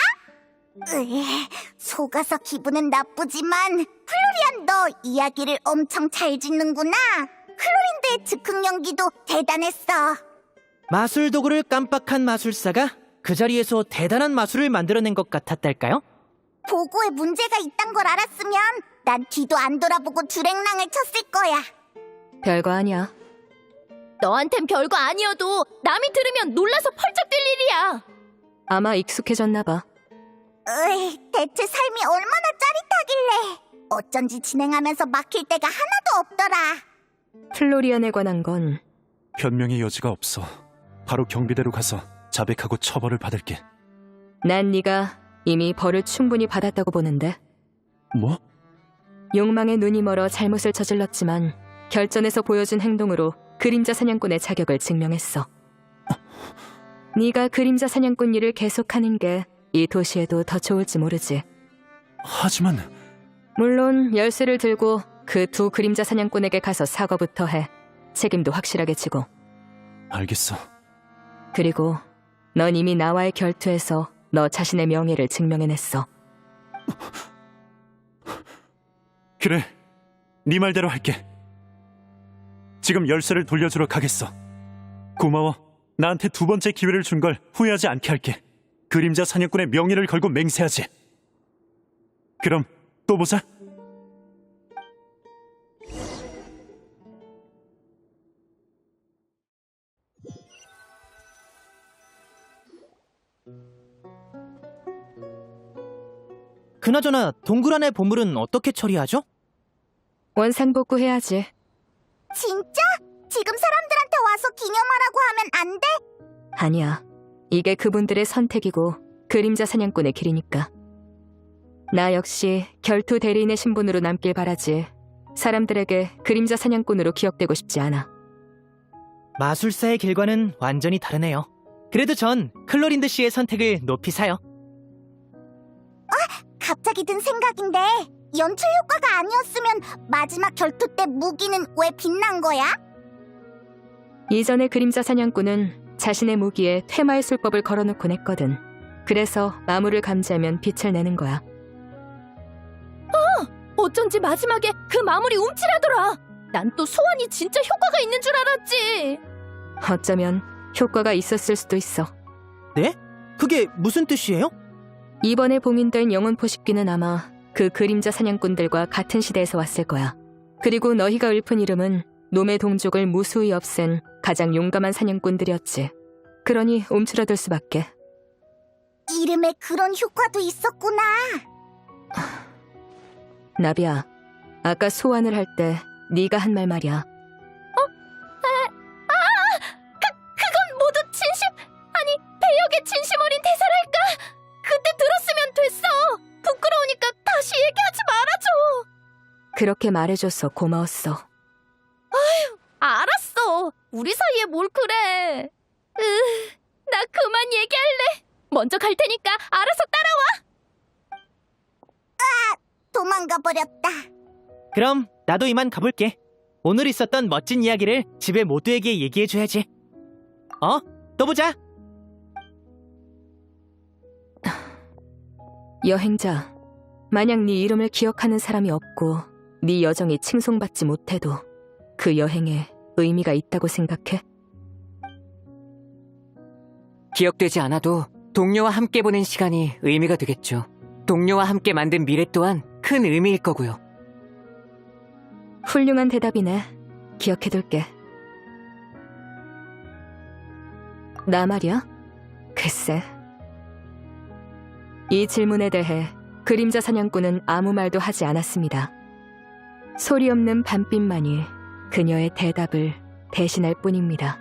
A: 속아서 기분은 나쁘지만 플로리안 너 이야기를 엄청 잘 짓는구나. 클로린드의 즉흥 연기도 대단했어.
D: 마술 도구를 깜빡한 마술사가 그 자리에서 대단한 마술을 만들어낸 것 같았달까요?
A: 보고에 문제가 있단 걸 알았으면 난 뒤도 안 돌아보고 주랭랑을 쳤을 거야.
B: 별거 아니야.
C: 너한텐 별거 아니어도 남이 들으면 놀라서 펄쩍 뛸 일이야.
B: 아마 익숙해졌나 봐.
A: 대체 삶이 얼마나 짜릿하길래. 어쩐지 진행하면서 막힐 때가 하나도 없더라.
B: 플로리안에 관한 건
E: 변명의 여지가 없어. 바로 경비대로 가서 자백하고 처벌을 받을게.
B: 난 네가 이미 벌을 충분히 받았다고 보는데.
E: 뭐?
B: 욕망에 눈이 멀어 잘못을 저질렀지만 결전에서 보여준 행동으로 그림자 사냥꾼의 자격을 증명했어. 네가 그림자 사냥꾼 일을 계속하는 게 이 도시에도 더 좋을지 모르지.
E: 하지만
B: 물론 열쇠를 들고 그 두 그림자 사냥꾼에게 가서 사과부터 해. 책임도 확실하게 지고.
E: 알겠어.
B: 그리고 넌 이미 나와의 결투에서 너 자신의 명예를 증명해냈어.
E: 그래, 네 말대로 할게. 지금 열쇠를 돌려주러 가겠어. 고마워. 나한테 두 번째 기회를 준 걸 후회하지 않게 할게. 그림자 사냥꾼의 명예를 걸고 맹세하지. 그럼 또 보자.
D: 그나저나 동굴 안의 보물은 어떻게 처리하죠?
B: 원상복구해야지.
A: 진짜? 지금 사람들한테 와서 기념하라고 하면 안 돼?
B: 아니야. 이게 그분들의 선택이고 그림자 사냥꾼의 길이니까. 나 역시 결투 대리인의 신분으로 남길 바라지. 사람들에게 그림자 사냥꾼으로 기억되고 싶지 않아.
D: 마술사의 길과는 완전히 다르네요. 그래도 전 클로린드 씨의 선택을 높이 사요.
A: 갑자기 든 생각인데 연출 효과가 아니었으면 마지막 결투 때 무기는 왜 빛난 거야?
B: 이전의 그림자 사냥꾼은 자신의 무기에 퇴마의 술법을 걸어놓곤 했거든. 그래서 마물을 감지하면 빛을 내는 거야.
C: 어쩐지 마지막에 그 마무리 움찔하더라. 난 또 소환이 진짜 효과가 있는 줄 알았지.
B: 어쩌면 효과가 있었을 수도 있어.
D: 네? 그게 무슨 뜻이에요?
B: 이번에 봉인된 영혼 포식귀는 아마 그 그림자 사냥꾼들과 같은 시대에서 왔을 거야. 그리고 너희가 읊은 이름은 놈의 동족을 무수히 없앤 가장 용감한 사냥꾼들이었지. 그러니 움츠러들 수밖에.
A: 이름에 그런 효과도 있었구나.
B: 나비야, 아까 소환을 할 때 네가 한 말 말이야.
C: 그건 모두 진심, 아니 배역의 진심 어린 대사랄까. 그때 들었으면 됐어. 부끄러우니까 다시 얘기하지 말아줘.
B: 그렇게 말해줘서 고마웠어.
C: 알았어. 우리 사이에 뭘 그래. 나 그만 얘기할래. 먼저 갈 테니까 알아서 따라와.
A: 도망가 버렸다.
D: 그럼 나도 이만 가볼게. 오늘 있었던 멋진 이야기를 집에 모두에게 얘기해줘야지. 또 보자.
B: 여행자, 만약 네 이름을 기억하는 사람이 없고 네 여정이 칭송받지 못해도 그 여행에 의미가 있다고 생각해?
F: 기억되지 않아도 동료와 함께 보낸 시간이 의미가 되겠죠. 동료와 함께 만든 미래 또한 큰 의미일 거고요.
B: 훌륭한 대답이네. 기억해둘게. 나 말이야? 글쎄. 이 질문에 대해 그림자 사냥꾼은 아무 말도 하지 않았습니다. 소리 없는 밤빛만이 그녀의 대답을 대신할 뿐입니다.